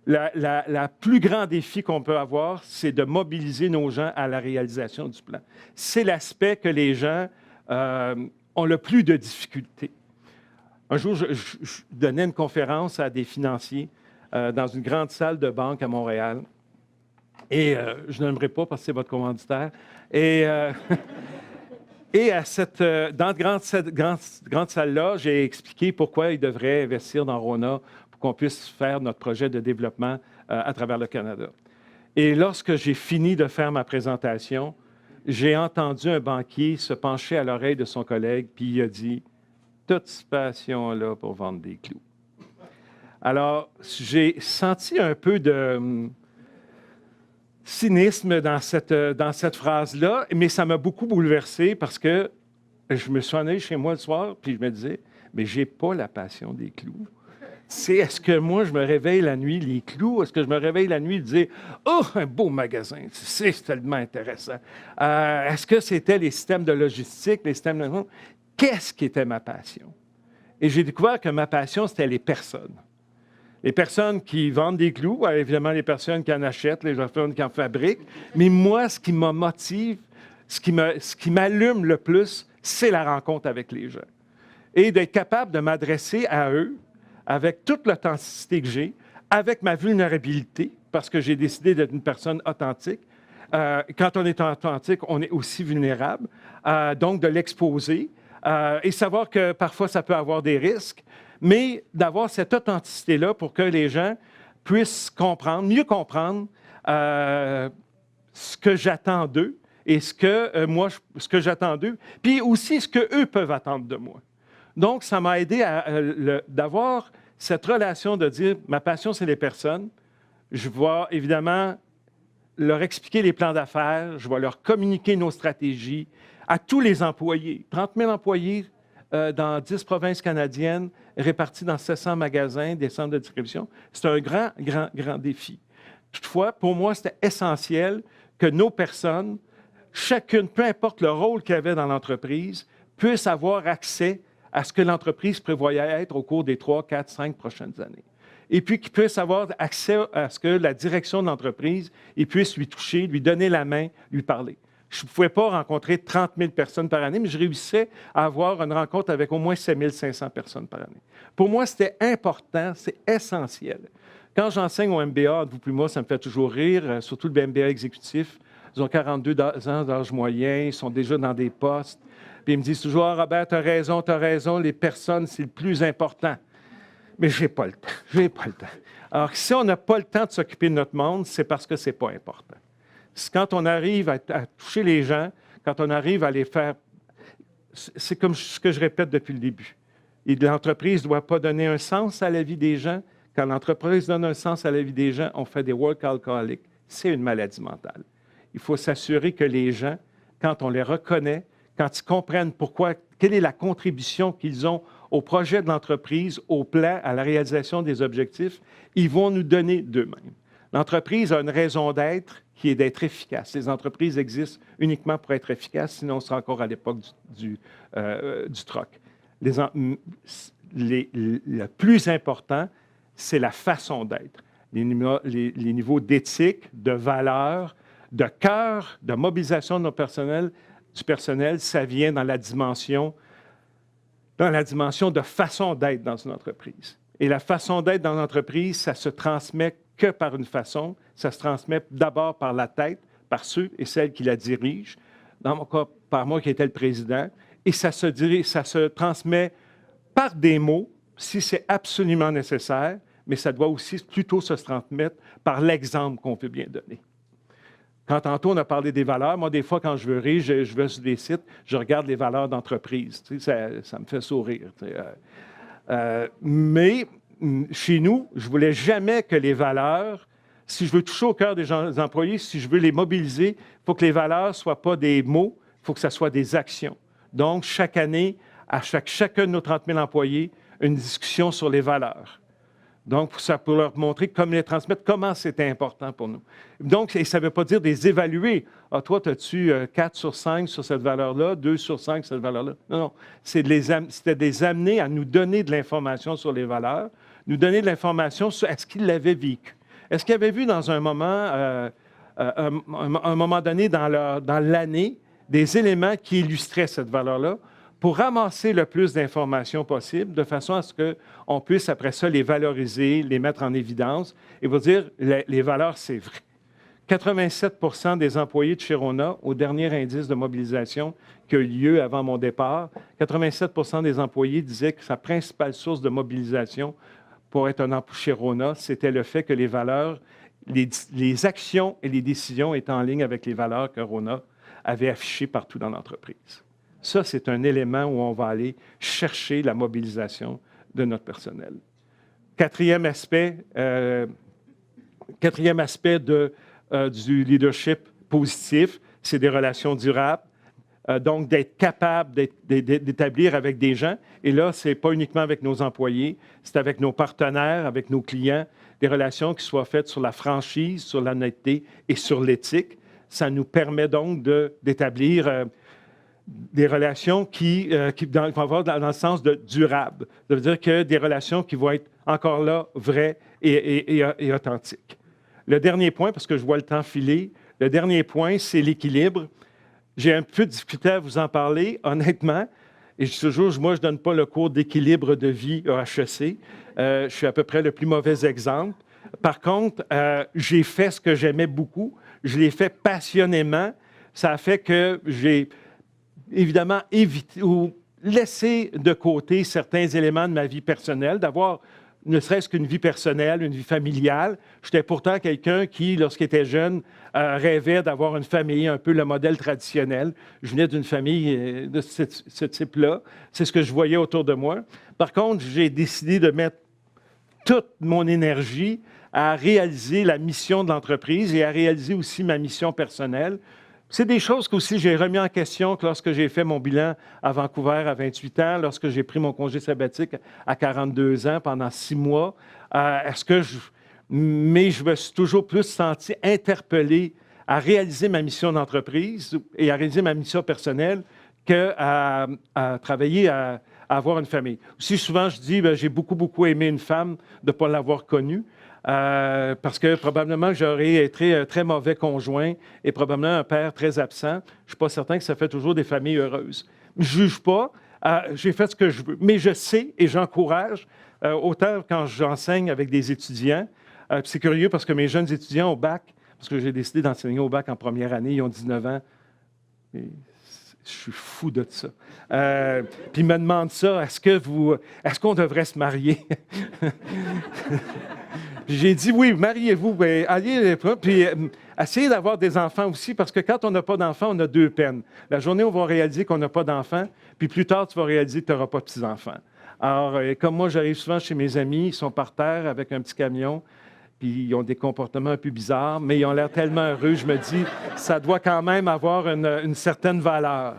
le plus grand défi qu'on peut avoir, c'est de mobiliser nos gens à la réalisation du plan. C'est l'aspect que les gens ont le plus de difficultés. Un jour, je donnais une conférence à des financiers dans une grande salle de banque à Montréal. Et je n'aimerais pas parce que c'est votre commanditaire. Et dans cette grande salle-là, j'ai expliqué pourquoi ils devraient investir dans RONA pour qu'on puisse faire notre projet de développement à travers le Canada. Et lorsque j'ai fini de faire ma présentation, j'ai entendu un banquier se pencher à l'oreille de son collègue, puis il a dit « toute cette passion-là pour vendre des clous ». Alors, j'ai senti un peu de cynisme dans cette phrase-là, mais ça m'a beaucoup bouleversé parce que je me suis en allé chez moi le soir, puis je me disais, mais j'ai pas la passion des clous. Est-ce que moi, je me réveille la nuit, les clous? Est-ce que je me réveille la nuit et dire, oh, un beau magasin, c'est tellement intéressant. Est-ce que c'était les systèmes de logistique, les systèmes de... Qu'est-ce qui était ma passion? Et j'ai découvert que ma passion, c'était les personnes. Les personnes qui vendent des clous, évidemment les personnes qui en achètent, les personnes qui en fabriquent. Mais moi, ce qui me motive, ce qui m'allume le plus, c'est la rencontre avec les gens. Et d'être capable de m'adresser à eux avec toute l'authenticité que j'ai, avec ma vulnérabilité, parce que j'ai décidé d'être une personne authentique. Quand on est authentique, on est aussi vulnérable. Donc, de l'exposer et savoir que parfois, ça peut avoir des risques, mais d'avoir cette authenticité-là pour que les gens puissent comprendre, mieux comprendre ce que j'attends d'eux et ce que j'attends d'eux, puis aussi ce qu'eux peuvent attendre de moi. Donc, ça m'a aidé d'avoir cette relation de dire, ma passion, c'est les personnes. Je vais évidemment leur expliquer les plans d'affaires, je vais leur communiquer nos stratégies à tous les employés. 30 000 employés dans 10 provinces canadiennes, répartis dans 700 magasins, des centres de distribution. C'est un grand, grand, grand défi. Toutefois, pour moi, c'était essentiel que nos personnes, chacune, peu importe le rôle qu'elle avait dans l'entreprise, puissent avoir accès à ce que l'entreprise prévoyait être au cours des 3, 4, 5 prochaines années. Et puis qu'ils puissent avoir accès à ce que la direction de l'entreprise puisse lui toucher, lui donner la main, lui parler. Je ne pouvais pas rencontrer 30 000 personnes par année, mais je réussissais à avoir une rencontre avec au moins 7 500 personnes par année. Pour moi, c'était important, c'est essentiel. Quand j'enseigne au MBA, entre vous et moi, ça me fait toujours rire, surtout le MBA exécutif. Ils ont 42 ans d'âge moyen, ils sont déjà dans des postes. Puis ils me disent toujours, « Ah, Robert, tu as raison, les personnes, c'est le plus important. » Mais je n'ai pas le temps. Alors, si on n'a pas le temps de s'occuper de notre monde, c'est parce que ce n'est pas important. Quand on arrive à toucher les gens, quand on arrive à les faire... C'est comme ce que je répète depuis le début. L'entreprise ne doit pas donner un sens à la vie des gens. Quand l'entreprise donne un sens à la vie des gens, on fait des workaholics. C'est une maladie mentale. Il faut s'assurer que les gens, quand on les reconnaît, quand ils comprennent quelle est la contribution qu'ils ont au projet de l'entreprise, au plan, à la réalisation des objectifs, ils vont nous donner d'eux-mêmes. L'entreprise a une raison d'être qui est d'être efficace. Les entreprises existent uniquement pour être efficaces, sinon on sera encore à l'époque du troc. Le plus important, c'est la façon d'être. Les niveaux d'éthique, de valeur, de cœur, de mobilisation du personnel, ça vient dans la dimension de façon d'être dans une entreprise. Et la façon d'être dans l'entreprise, ça se transmet que par une façon. Ça se transmet d'abord par la tête, par ceux et celles qui la dirigent. Dans mon cas, par moi qui étais le président. Et ça se transmet par des mots, si c'est absolument nécessaire, mais ça doit aussi plutôt se transmettre par l'exemple qu'on veut bien donner. Quand tantôt on a parlé des valeurs, moi, des fois, quand je veux rire, je vais sur des sites, je regarde les valeurs d'entreprise. Tu sais, ça me fait sourire. Tu sais. Mais chez nous, je ne voulais jamais que les valeurs, si je veux toucher au cœur des employés, si je veux les mobiliser, il faut que les valeurs ne soient pas des mots, il faut que ce soit des actions. Donc, chaque année, à chacun de nos 30 000 employés, une discussion sur les valeurs. Donc, pour leur montrer comment les transmettre, comment c'était important pour nous. Donc, ça ne veut pas dire les évaluer. Ah, toi, as-tu 4 sur 5 sur cette valeur-là, 2 sur 5 sur cette valeur-là? Non. C'était de les amener à nous donner de l'information sur les valeurs, nous donner de l'information sur est-ce qu'ils l'avaient vécu. Est-ce qu'ils avaient vu dans un moment donné dans l'année des éléments qui illustraient cette valeur-là, pour ramasser le plus d'informations possible, de façon à ce qu'on puisse, après ça, les valoriser, les mettre en évidence et vous dire, les valeurs, c'est vrai. 87 % des employés de chez Rona, au dernier indice de mobilisation qui a eu lieu avant mon départ, 87 % des employés disaient que sa principale source de mobilisation pour être un employé chez Rona, c'était le fait que les valeurs, les actions et les décisions étaient en ligne avec les valeurs que Rona avait affichées partout dans l'entreprise. Ça, c'est un élément où on va aller chercher la mobilisation de notre personnel. Quatrième aspect du leadership positif, c'est des relations durables. Donc, d'être capable d'établir avec des gens. Et là, ce n'est pas uniquement avec nos employés, c'est avec nos partenaires, avec nos clients, des relations qui soient faites sur la franchise, sur l'honnêteté et sur l'éthique. Ça nous permet donc d'établir des relations qui vont avoir dans le sens de durable. Ça veut dire que des relations qui vont être encore là vraies et authentiques. Le dernier point, parce que je vois le temps filer, le dernier point, c'est l'équilibre. J'ai un peu de difficulté à vous en parler, honnêtement. Et je dis toujours, moi, je ne donne pas le cours d'équilibre de vie à HEC. Je suis à peu près le plus mauvais exemple. Par contre, j'ai fait ce que j'aimais beaucoup. Je l'ai fait passionnément. Ça a fait que j'ai évidemment évité ou laissé de côté certains éléments de ma vie personnelle, d'avoir ne serait-ce qu'une vie personnelle, une vie familiale. J'étais pourtant quelqu'un qui, lorsqu'il était jeune, rêvait d'avoir une famille, un peu le modèle traditionnel. Je venais d'une famille de ce type-là. C'est ce que je voyais autour de moi. Par contre, j'ai décidé de mettre toute mon énergie à réaliser la mission de l'entreprise et à réaliser aussi ma mission personnelle. C'est des choses qu'aussi j'ai remis en question lorsque j'ai fait mon bilan à Vancouver à 28 ans, lorsque j'ai pris mon congé sabbatique à 42 ans pendant 6 mois. Mais je me suis toujours plus senti interpellé à réaliser ma mission d'entreprise et à réaliser ma mission personnelle qu'à travailler à avoir une famille. Aussi, souvent, je dis, j'ai beaucoup aimé une femme de ne pas l'avoir connue. Parce que probablement j'aurais été un très mauvais conjoint et probablement un père très absent. Je ne suis pas certain que ça fait toujours des familles heureuses. Je ne juge pas, j'ai fait ce que je veux. Mais je sais et j'encourage, autant quand j'enseigne avec des étudiants, c'est curieux parce que mes jeunes étudiants au bac, parce que j'ai décidé d'enseigner au bac en première année, ils ont 19 ans. Et je suis fou de ça. Puis ils me demandent ça, est-ce qu'on devrait se marier? J'ai dit oui, mariez-vous, allez, puis essayez d'avoir des enfants aussi, parce que quand on n'a pas d'enfants, on a 2 peines. La journée où on va réaliser qu'on n'a pas d'enfants, puis plus tard, tu vas réaliser que tu n'auras pas de petits-enfants. Alors, comme moi, j'arrive souvent chez mes amis, ils sont par terre avec un petit camion, puis ils ont des comportements un peu bizarres, mais ils ont l'air tellement heureux, je me dis, ça doit quand même avoir une certaine valeur.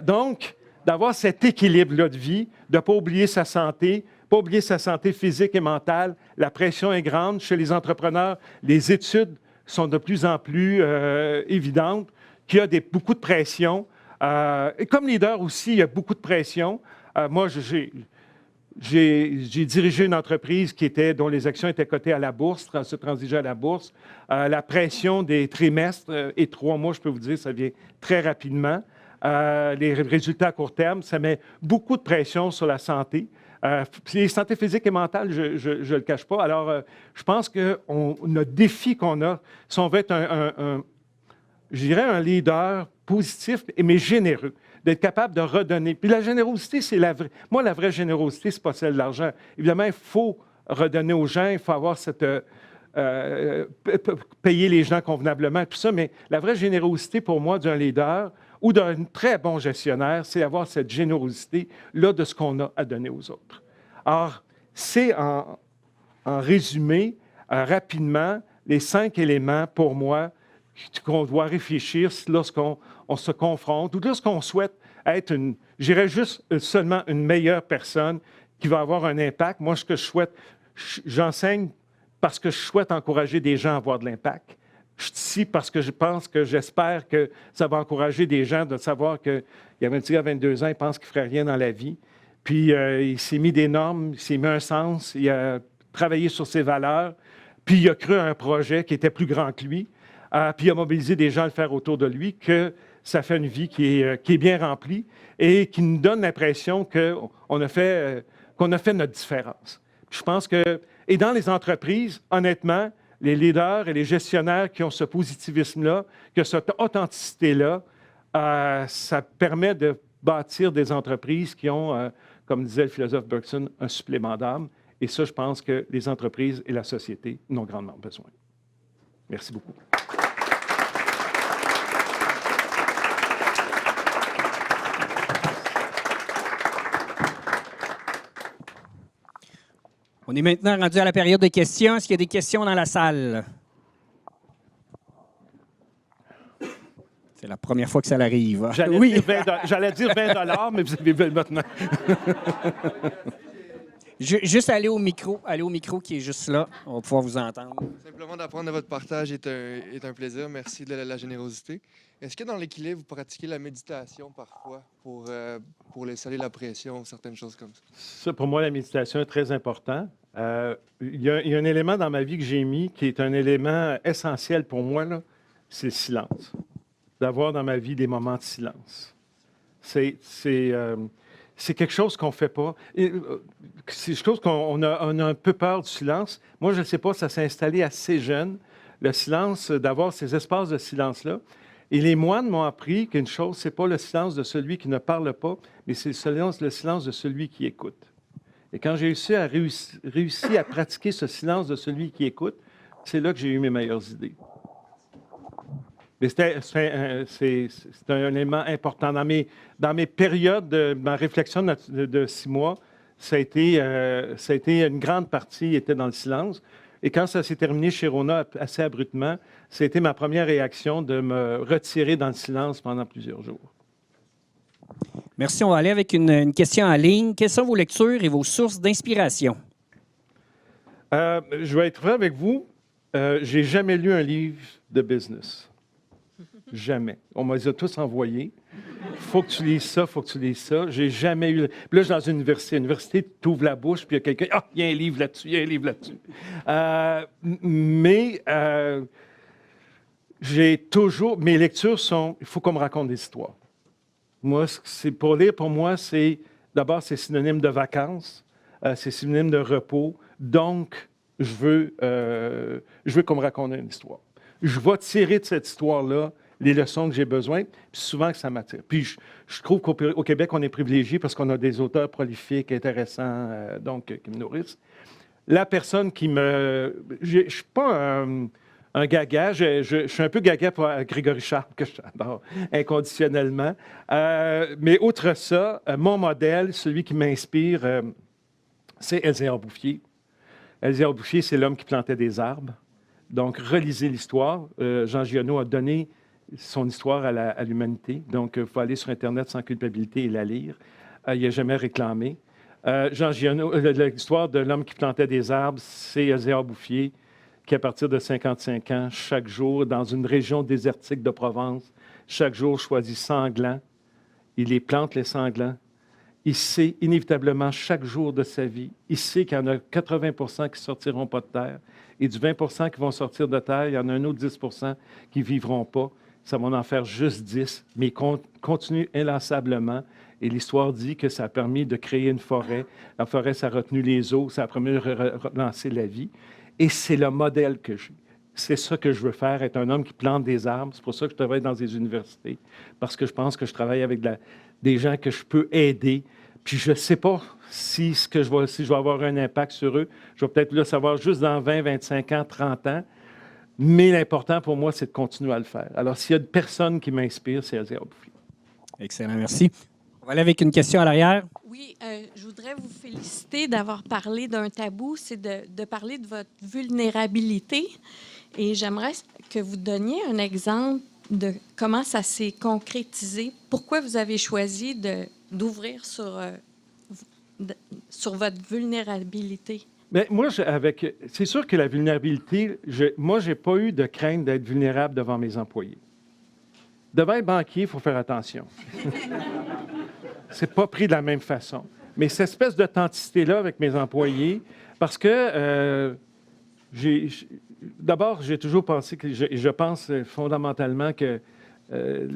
Donc, d'avoir cet équilibre-là de vie, de ne pas oublier sa santé, pas oublier sa santé physique et mentale. La pression est grande chez les entrepreneurs. Les études sont de plus en plus évidentes, qu'il y a beaucoup de pression. Et comme leader aussi, il y a beaucoup de pression. Moi, j'ai dirigé une entreprise dont les actions étaient cotées à la bourse, se transigeaient à la bourse. La pression des trimestres et 3 mois, je peux vous dire, ça vient très rapidement. Les résultats à court terme, ça met beaucoup de pression sur la santé. Puis santé physique et mentale, je ne le cache pas. Alors, je pense que notre défi qu'on a, si on veut être je dirais un leader positif, mais généreux, d'être capable de redonner. Puis la générosité, c'est la vraie. Moi, la vraie générosité, ce n'est pas celle de l'argent. Évidemment, il faut redonner aux gens, il faut avoir payer les gens convenablement, tout ça, mais la vraie générosité pour moi d'un leader ou d'un très bon gestionnaire, c'est avoir cette générosité-là de ce qu'on a à donner aux autres. Alors, c'est en résumé, rapidement, les 5 éléments pour moi qu'on doit réfléchir lorsqu'on se confronte ou lorsqu'on souhaite être je dirais juste seulement une meilleure personne qui va avoir un impact. Moi, ce que je souhaite, j'enseigne parce que je souhaite encourager des gens à avoir de l'impact. Je suis ici parce que j'espère que ça va encourager des gens de savoir qu'il y avait un petit gars à 22 ans, il pense qu'il ne ferait rien dans la vie. Puis il s'est mis des normes, il s'est mis un sens, il a travaillé sur ses valeurs, puis il a cru à un projet qui était plus grand que lui, puis il a mobilisé des gens à le faire autour de lui, que ça fait une vie qui est bien remplie et qui nous donne l'impression qu'on a fait notre différence. Je pense que, et dans les entreprises, honnêtement, les leaders et les gestionnaires qui ont ce positivisme-là, qui ont cette authenticité-là, ça permet de bâtir des entreprises qui ont, comme disait le philosophe Bergson, un supplément d'âme. Et ça, je pense que les entreprises et la société en ont grandement besoin. Merci beaucoup. On est maintenant rendu à la période des questions. Est-ce qu'il y a des questions dans la salle? C'est la première fois que ça arrive. J'allais dire 20 mais vous avez vu maintenant. Juste aller au micro qui est juste là. On va pouvoir vous entendre. Simplement d'apprendre de votre partage est un plaisir. Merci de la générosité. Est-ce que dans l'équilibre, vous pratiquez la méditation parfois pour laisser aller la pression, certaines choses comme ça? Ça, pour moi, la méditation est très important. Il y a un élément dans ma vie que j'ai mis qui est un élément essentiel pour moi, là, c'est le silence. D'avoir dans ma vie des moments de silence. C'est quelque chose qu'on ne fait pas. Et, je trouve qu'on a un peu peur du silence. Moi, je ne sais pas, ça s'est installé assez jeune, le silence, d'avoir ces espaces de silence-là. Et les moines m'ont appris qu'une chose, ce n'est pas le silence de celui qui ne parle pas, mais c'est le silence de celui qui écoute. Et quand j'ai réussi à pratiquer ce silence de celui qui écoute, c'est là que j'ai eu mes meilleures idées. Mais c'est un élément important. Dans mes périodes, ma réflexion de 6 mois, ça a été une grande partie était dans le silence. Et quand ça s'est terminé chez Rona assez abruptement, c'était ma première réaction de me retirer dans le silence pendant plusieurs jours. Merci. On va aller avec une question en ligne. Quelles sont vos lectures et vos sources d'inspiration? Je vais être vrai avec vous. J'ai jamais lu un livre de business. Jamais. On m'a tous envoyés. Faut que tu lises ça, faut que tu lises ça. J'ai jamais eu. Puis là, je suis dans une université. L'université, tu ouvres la bouche, puis il y a quelqu'un. Ah, il y a un livre là-dessus, il y a un livre là-dessus. Mais j'ai toujours. Mes lectures sont. Il faut qu'on me raconte des histoires. Moi, c'est pour lire, pour moi, c'est. D'abord, c'est synonyme de vacances, c'est synonyme de repos. Donc, je veux qu'on me raconte une histoire. Je vais tirer de cette histoire-là les leçons que j'ai besoin, puis souvent que ça m'attire. Puis je trouve qu'au Québec, on est privilégié parce qu'on a des auteurs prolifiques, intéressants, qui me nourrissent. La personne qui me... Je ne suis pas un gaga, je suis un peu gaga pour Grégory Charles, que j'adore inconditionnellement. Mais outre ça, mon modèle, celui qui m'inspire, c'est Elzéar Bouffier. Elzéar Bouffier, c'est l'homme qui plantait des arbres. Donc, relisez l'histoire. Jean Giono a donné son histoire à l'humanité. Donc, il faut aller sur Internet sans culpabilité et la lire. Il n'a jamais réclamé. Jean Giono, l'histoire de l'homme qui plantait des arbres, c'est Elzéar Bouffier, qui, à partir de 55 ans, chaque jour, dans une région désertique de Provence, chaque jour choisit 100 glands. Il les plante, les 100 glands. Il sait inévitablement chaque jour de sa vie, il sait qu'il y en a 80 qui ne sortiront pas de terre. Et du 20 qui vont sortir de terre, il y en a un autre 10 qui ne vivront pas. Ça va en faire juste 10, mais il continue inlassablement. Et l'histoire dit que ça a permis de créer une forêt. La forêt, ça a retenu les eaux, ça a permis de relancer la vie. Et c'est le modèle que j'ai. C'est ça que je veux faire, être un homme qui plante des arbres. C'est pour ça que je travaille dans des universités, parce que je pense que je travaille avec des gens que je peux aider. Puis je ne sais pas si je vais avoir un impact sur eux. Je vais peut-être le savoir juste dans 20, 25 ans, 30 ans. Mais l'important pour moi, c'est de continuer à le faire. Alors, s'il y a une personne qui m'inspire, c'est Elzéar Bouffier. Excellent, merci. On va aller avec une question à l'arrière. Oui, je voudrais vous féliciter d'avoir parlé d'un tabou, c'est de parler de votre vulnérabilité. Et j'aimerais que vous donniez un exemple de comment ça s'est concrétisé. Pourquoi vous avez choisi d'ouvrir sur votre vulnérabilité? Bien, moi, c'est sûr que la vulnérabilité, moi, je n'ai pas eu de crainte d'être vulnérable devant mes employés. Devant un banquier, il faut faire attention. C'est pas pris de la même façon. Mais cette espèce d'authenticité-là avec mes employés, parce que d'abord, j'ai toujours pensé que je pense fondamentalement que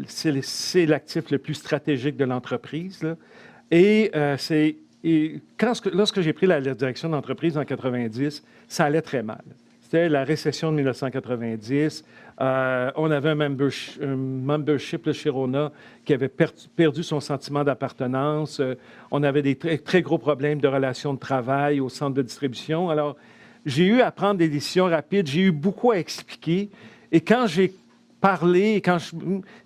c'est l'actif le plus stratégique de l'entreprise. Là. Et lorsque j'ai pris la direction de l'entreprise en 90, ça allait très mal. C'était la récession de 1990. On avait un membership chez Rona qui avait perdu son sentiment d'appartenance. On avait des très gros problèmes de relations de travail au centre de distribution. Alors, j'ai eu à prendre des décisions rapides. J'ai eu beaucoup à expliquer. Et quand j'ai parlé,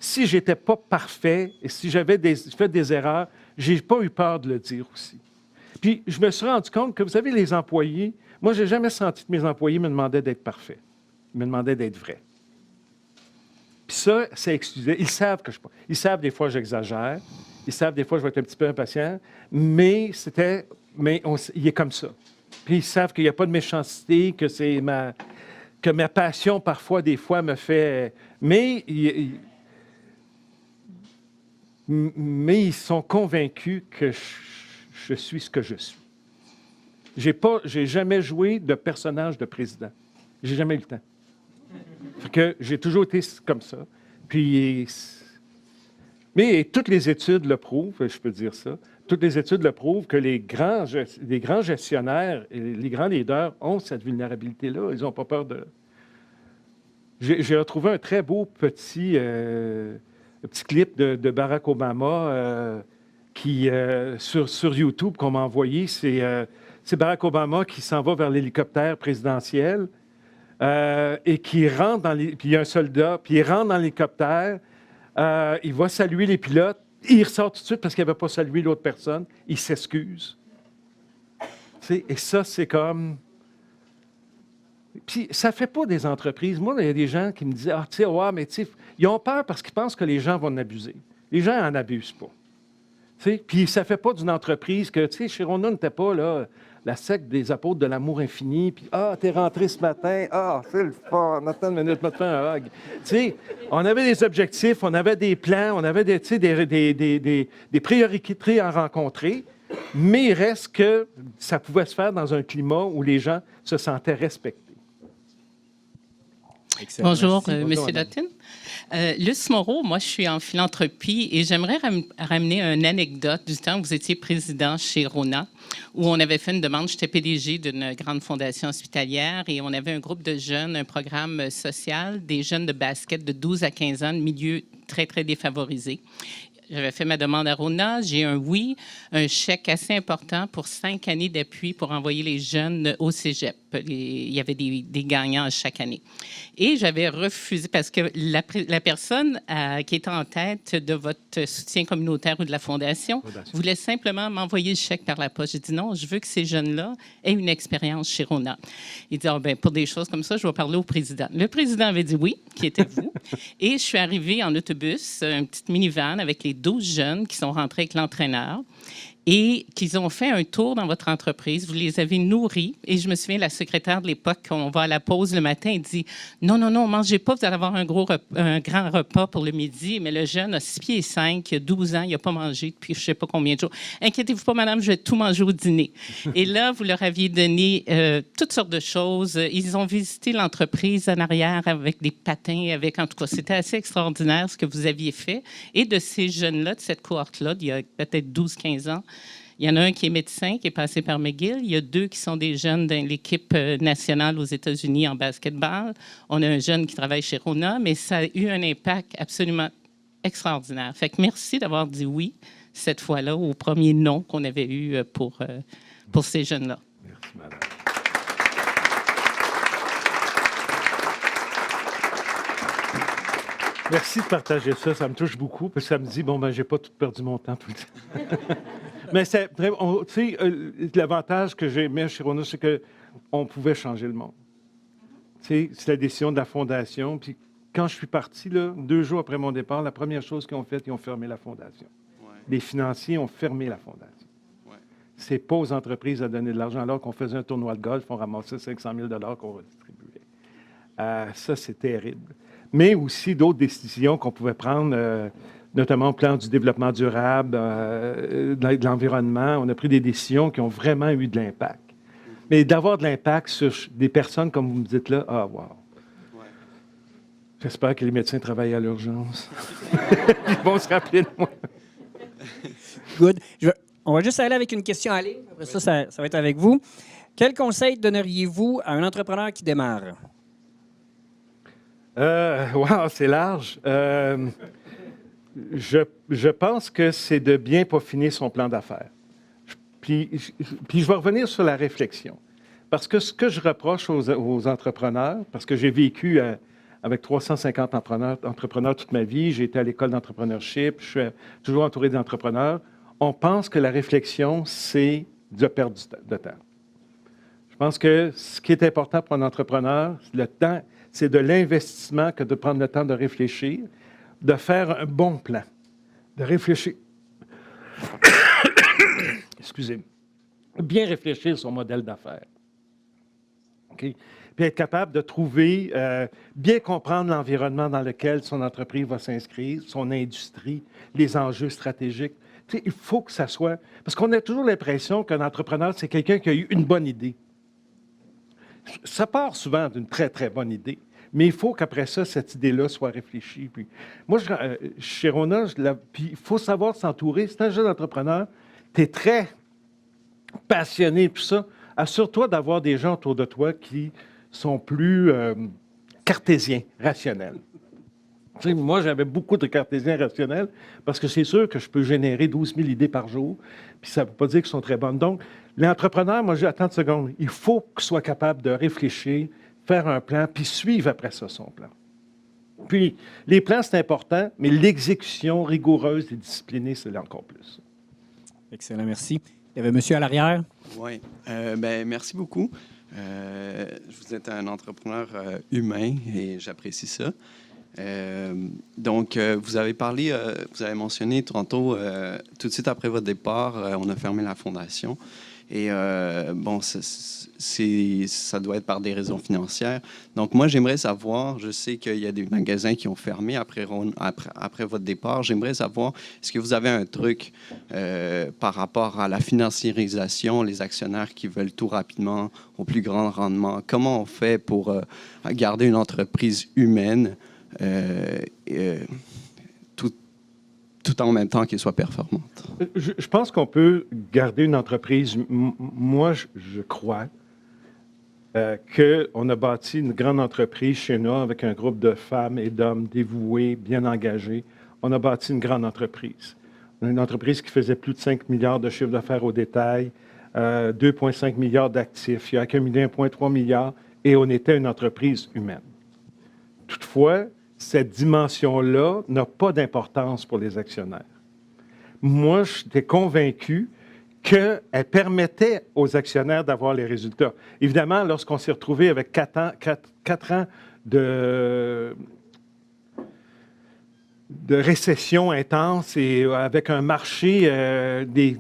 si je n'étais pas parfait et si j'avais fait des erreurs, je n'ai pas eu peur de le dire aussi. Puis, je me suis rendu compte que, vous savez, les employés, moi, je n'ai jamais senti que mes employés me demandaient d'être parfait. Ils me demandaient d'être vrai. Puis ça, c'est excusé. Ils savent ils savent des fois que j'exagère. Ils savent des fois que je vais être un petit peu impatient. Mais il est comme ça. Puis ils savent qu'il n'y a pas de méchanceté, que ma passion, parfois, des fois, me fait... Mais ils sont convaincus que je suis ce que je suis. J'ai jamais joué de personnage de président. J'ai jamais eu le temps. Fait que j'ai toujours été comme ça. Mais toutes les études le prouvent, je peux dire ça. toutes les études le prouvent, que les grands gestionnaires et les grands leaders ont cette vulnérabilité-là. Ils n'ont pas peur de... J'ai retrouvé un très beau petit clip de Barack Obama sur YouTube qu'on m'a envoyé. C'est Barack Obama qui s'en va vers l'hélicoptère présidentiel et qui rentre dans puis il y a un soldat, puis il rentre dans l'hélicoptère, il va saluer les pilotes, il ressort tout de suite parce qu'il n'avait pas salué l'autre personne, il s'excuse. Et ça, c'est comme... Puis ça ne fait pas des entreprises. Moi, il y a des gens qui me disent, ah, tu sais, ouais, mais tu sais, ils ont peur parce qu'ils pensent que les gens vont en abuser. Les gens n'en abusent pas. T'sais, puis ça ne fait pas d'une entreprise que, tu sais, chez Rona, n'était pas là, la secte des apôtres de l'amour infini, puis ah, t'es rentré ce matin, ah, c'est le fun, attends une minute, me un hug. Tu sais, on avait des objectifs, on avait des plans, on avait des priorités à rencontrer, mais il reste que ça pouvait se faire dans un climat où les gens se sentaient respectés. Excellent. Bonjour, M. Dutton. Luce Moreau, moi, je suis en philanthropie et j'aimerais ramener une anecdote du temps où vous étiez président chez Rona, où on avait fait une demande. J'étais PDG d'une grande fondation hospitalière et on avait un groupe de jeunes, un programme social, des jeunes de basket de 12 à 15 ans, de milieux très, très défavorisés. J'avais fait ma demande à Rona. J'ai un oui, un chèque assez important pour 5 années d'appui pour envoyer les jeunes au cégep. Il y avait des gagnants chaque année. Et j'avais refusé parce que la personne qui était en tête de votre soutien communautaire ou de la fondation voulait simplement m'envoyer le chèque par la poste. J'ai dit non, je veux que ces jeunes-là aient une expérience chez Rona. Il dit, pour des choses comme ça, je vais parler au président. Le président avait dit oui, qui était vous. Et je suis arrivée en autobus, une petite minivan avec les 12 jeunes qui sont rentrés avec l'entraîneur et qu'ils ont fait un tour dans votre entreprise. Vous les avez nourris. Et je me souviens, la secrétaire de l'époque, quand on va à la pause le matin, elle dit « Non, mangez pas, vous allez avoir un grand repas pour le midi. » Mais le jeune a 6 pieds et 5, il a 12 ans, il n'a pas mangé depuis je ne sais pas combien de jours. « Inquiétez-vous pas, madame, je vais tout manger au dîner. » Et là, vous leur aviez donné toutes sortes de choses. Ils ont visité l'entreprise en arrière avec des patins, en tout cas, c'était assez extraordinaire ce que vous aviez fait. Et de ces jeunes-là, de cette cohorte-là, il y a peut-être 12-15 ans, il y en a un qui est médecin, qui est passé par McGill. Il y a 2 qui sont des jeunes dans l'équipe nationale aux États-Unis en basketball. On a un jeune qui travaille chez Rona, mais ça a eu un impact absolument extraordinaire. Fait que merci d'avoir dit oui cette fois-là au premier non qu'on avait eu pour ces jeunes-là. Merci, madame. Merci de partager ça. Ça me touche beaucoup parce que ça me dit, j'ai pas tout perdu mon temps tout le temps. Mais c'est vraiment, tu sais, l'avantage que j'ai aimé chez Rona, c'est qu'on pouvait changer le monde. Tu sais, c'est la décision de la Fondation. Puis quand je suis parti, 2 jours après mon départ, la première chose qu'ils ont faite, ils ont fermé la Fondation. Ouais. Les financiers ont fermé la Fondation. Ouais. C'est pas aux entreprises à donner de l'argent alors qu'on faisait un tournoi de golf, on ramassait 500 000 $ qu'on redistribuait. Ça, c'est terrible. Mais aussi d'autres décisions qu'on pouvait prendre, notamment au plan du développement durable, de l'environnement. On a pris des décisions qui ont vraiment eu de l'impact. Mais d'avoir de l'impact sur des personnes, comme vous me dites là, wow. Ouais. J'espère que les médecins travaillent à l'urgence. Ils vont se rappeler de moi. Good. On va juste aller avec une question en ligne. Après ça va être avec vous. Quel conseil donneriez-vous à un entrepreneur qui démarre? Wow, c'est large. Je pense que c'est de bien peaufiner son plan d'affaires. Puis je vais revenir sur la réflexion. Parce que ce que je reproche aux entrepreneurs, parce que j'ai vécu avec 350 entrepreneurs toute ma vie, j'ai été à l'école d'entrepreneurship, je suis toujours entouré d'entrepreneurs, on pense que la réflexion, c'est de perdre de temps. Je pense que ce qui est important pour un entrepreneur, le temps, c'est de l'investissement que de prendre le temps de réfléchir, de faire un bon plan, de réfléchir. Excusez-moi. Bien réfléchir son modèle d'affaires. Okay? Puis être capable de trouver, bien comprendre l'environnement dans lequel son entreprise va s'inscrire, son industrie, les enjeux stratégiques. Tu sais, il faut que ça soit... Parce qu'on a toujours l'impression qu'un entrepreneur, c'est quelqu'un qui a eu une bonne idée. Ça part souvent d'une très, très bonne idée. Mais il faut qu'après ça, cette idée-là soit réfléchie. Puis, moi, chez Rona, puis il faut savoir s'entourer. C'est un jeune entrepreneur. tu es très passionné, tout ça, assure-toi d'avoir des gens autour de toi qui sont plus cartésiens, rationnels. Tu sais, moi, j'avais beaucoup de cartésiens rationnels parce que c'est sûr que je peux générer 12 000 idées par jour, puis ça ne veut pas dire qu'elles sont très bonnes. Donc, l'entrepreneur, moi, j'ai attends une seconde. Il faut qu'il soit capable de réfléchir, faire un plan, puis suivre après ça son plan. Puis, les plans, c'est important, mais l'exécution rigoureuse et disciplinée, c'est encore plus. Excellent, merci. Il y avait monsieur à l'arrière. Oui, merci beaucoup. Vous êtes un entrepreneur humain et j'apprécie ça. Vous avez parlé, vous avez mentionné tantôt, tout de suite après votre départ, on a fermé la fondation. Et ça doit être par des raisons financières. Donc, moi, j'aimerais savoir, je sais qu'il y a des magasins qui ont fermé après votre départ. J'aimerais savoir, est-ce que vous avez un truc par rapport à la financiarisation, les actionnaires qui veulent tout rapidement, au plus grand rendement? Comment on fait pour garder une entreprise humaine tout en même temps qu'elle soit performante? Je pense qu'on peut garder une entreprise. Moi, je crois qu'on a bâti une grande entreprise chez nous avec un groupe de femmes et d'hommes dévoués, bien engagés. On a bâti une grande entreprise. Une entreprise qui faisait plus de 5 milliards de chiffre d'affaires au détail, 2,5 milliards d'actifs. Il a accumulé 1,3 milliard et on était une entreprise humaine. Toutefois, cette dimension-là n'a pas d'importance pour les actionnaire. Moi, j'étais convaincu qu'elle permettait aux actionnaires d'avoir les résultats. Évidemment, lorsqu'on s'est retrouvé avec 4 ans de récession intense et avec un marché, des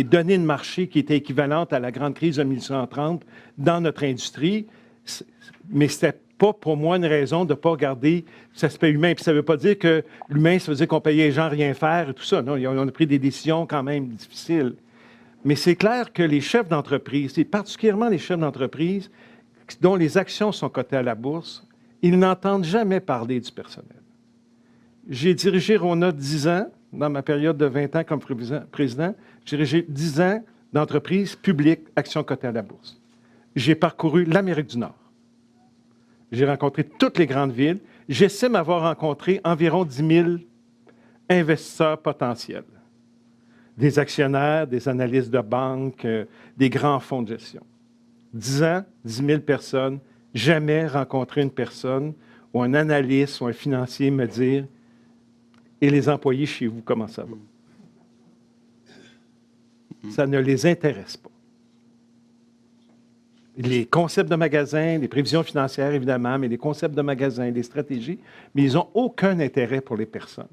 données de marché qui étaient équivalentes à la grande crise de 1830 dans notre industrie, mais c'était pas pour moi une raison de ne pas regarder l'aspect humain. Puis ça ne veut pas dire que l'humain, ça veut dire qu'on payait les gens à rien faire et tout ça. Non, on a pris des décisions quand même difficiles. Mais c'est clair que les chefs d'entreprise, et particulièrement les chefs d'entreprise dont les actions sont cotées à la bourse, ils n'entendent jamais parler du personnel. J'ai dirigé Rona 10 ans, dans ma période de 20 ans comme président. J'ai dirigé 10 ans d'entreprise publique, actions cotées à la bourse. J'ai parcouru l'Amérique du Nord. J'ai rencontré toutes les grandes villes. J'estime avoir rencontré environ 10 000 investisseurs potentiels. Des actionnaires, des analystes de banque, des grands fonds de gestion. 10 ans, 10 000 personnes. Jamais rencontré une personne ou un analyste ou un financier me dire « Et les employés chez vous, comment ça va? » Ça ne les intéresse pas. Les concepts de magasins, les prévisions financières, évidemment, mais les concepts de magasins, les stratégies, mais ils n'ont aucun intérêt pour les personnes.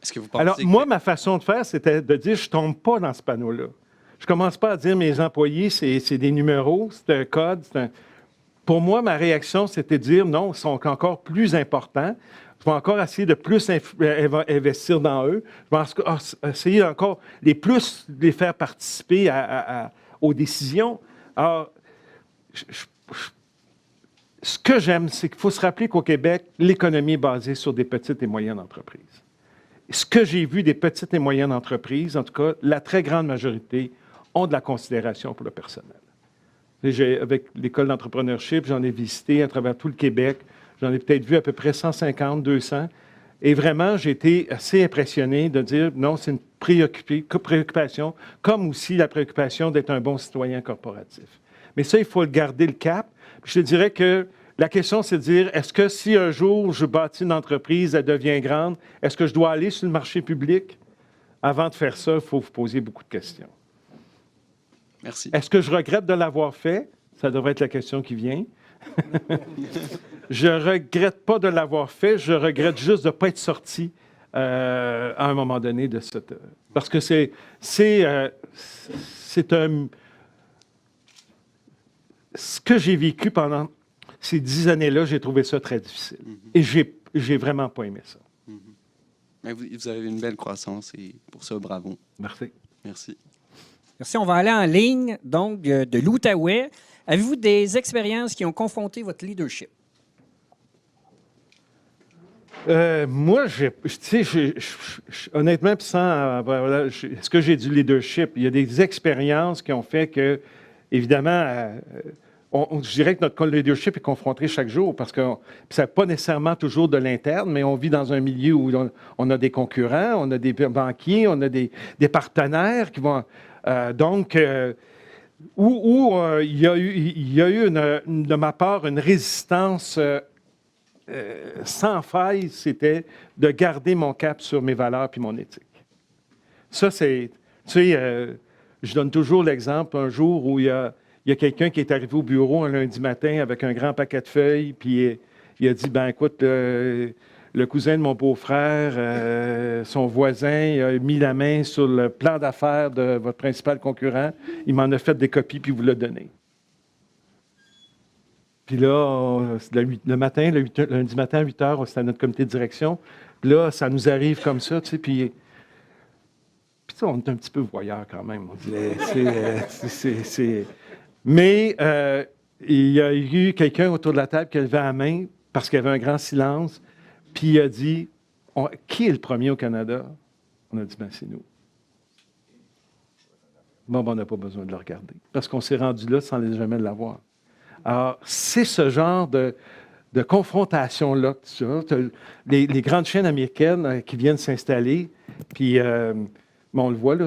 Est-ce que vous pensez Alors, moi, ma façon de faire, c'était de dire, je ne tombe pas dans ce panneau-là. Je ne commence pas à dire, mes employés, c'est des numéros, c'est un code. Pour moi, ma réaction, c'était de dire, non, ils sont encore plus importants. Je vais encore essayer de plus investir dans eux. Je vais essayer encore de les faire participer aux décisions. Alors, ce que j'aime, c'est qu'il faut se rappeler qu'au Québec, l'économie est basée sur des petites et moyennes entreprises. Ce que j'ai vu des petites et moyennes entreprises, en tout cas, la très grande majorité, ont de la considération pour le personnel. Avec l'école d'entrepreneurship, j'en ai visité à travers tout le Québec. J'en ai peut-être vu à peu près 150, 200. Et vraiment, j'ai été assez impressionné de dire, non, c'est une préoccupation, comme aussi la préoccupation d'être un bon citoyen corporatif. Mais ça, il faut garder le cap. Puis je te dirais que la question, c'est de dire, est-ce que si un jour je bâtis une entreprise, elle devient grande, est-ce que je dois aller sur le marché public? Avant de faire ça, il faut vous poser beaucoup de questions. Merci. Est-ce que je regrette de l'avoir fait? Ça devrait être la question qui vient. Je ne regrette pas de l'avoir fait, je regrette juste de ne pas être sorti à un moment donné de cette... Parce que c'est un... Ce que j'ai vécu pendant ces 10 années-là, j'ai trouvé ça très difficile. Et j'ai vraiment pas aimé ça. Mais vous avez une belle croissance et pour ça, bravo. Merci. Merci. Merci. On va aller en ligne, donc, de l'Outaouais. Avez-vous des expériences qui ont confronté votre leadership? Moi, honnêtement, puis est-ce que j'ai du leadership? Il y a des expériences qui ont fait que, évidemment, je dirais que notre leadership est confronté chaque jour parce que ça n'est pas nécessairement toujours de l'interne, mais on vit dans un milieu où on a des concurrents, on a des banquiers, on a des partenaires qui vont... il y a eu de ma part une résistance sans faille, c'était de garder mon cap sur mes valeurs puis mon éthique. Ça, c'est... Tu sais, je donne toujours l'exemple un jour où il y a quelqu'un qui est arrivé au bureau un lundi matin avec un grand paquet de feuilles, puis il a dit, ben écoute, le cousin de mon beau-frère, son voisin, a mis la main sur le plan d'affaires de votre principal concurrent, il m'en a fait des copies, puis vous l'a donné. Puis là, le matin, lundi matin à 8 heures, c'était notre comité de direction. Puis là, ça nous arrive comme ça, tu sais, puis on est un petit peu voyeurs quand même, on dirait. Mais il y a eu quelqu'un autour de la table qui a levé la main parce qu'il y avait un grand silence, puis il a dit, qui est le premier au Canada? On a dit, ben c'est nous. Bon, ben, on n'a pas besoin de le regarder, parce qu'on s'est rendu là sans jamais l'avoir. Alors, c'est ce genre de confrontation-là que tu as. Les grandes chaînes américaines qui viennent s'installer, puis on le voit là,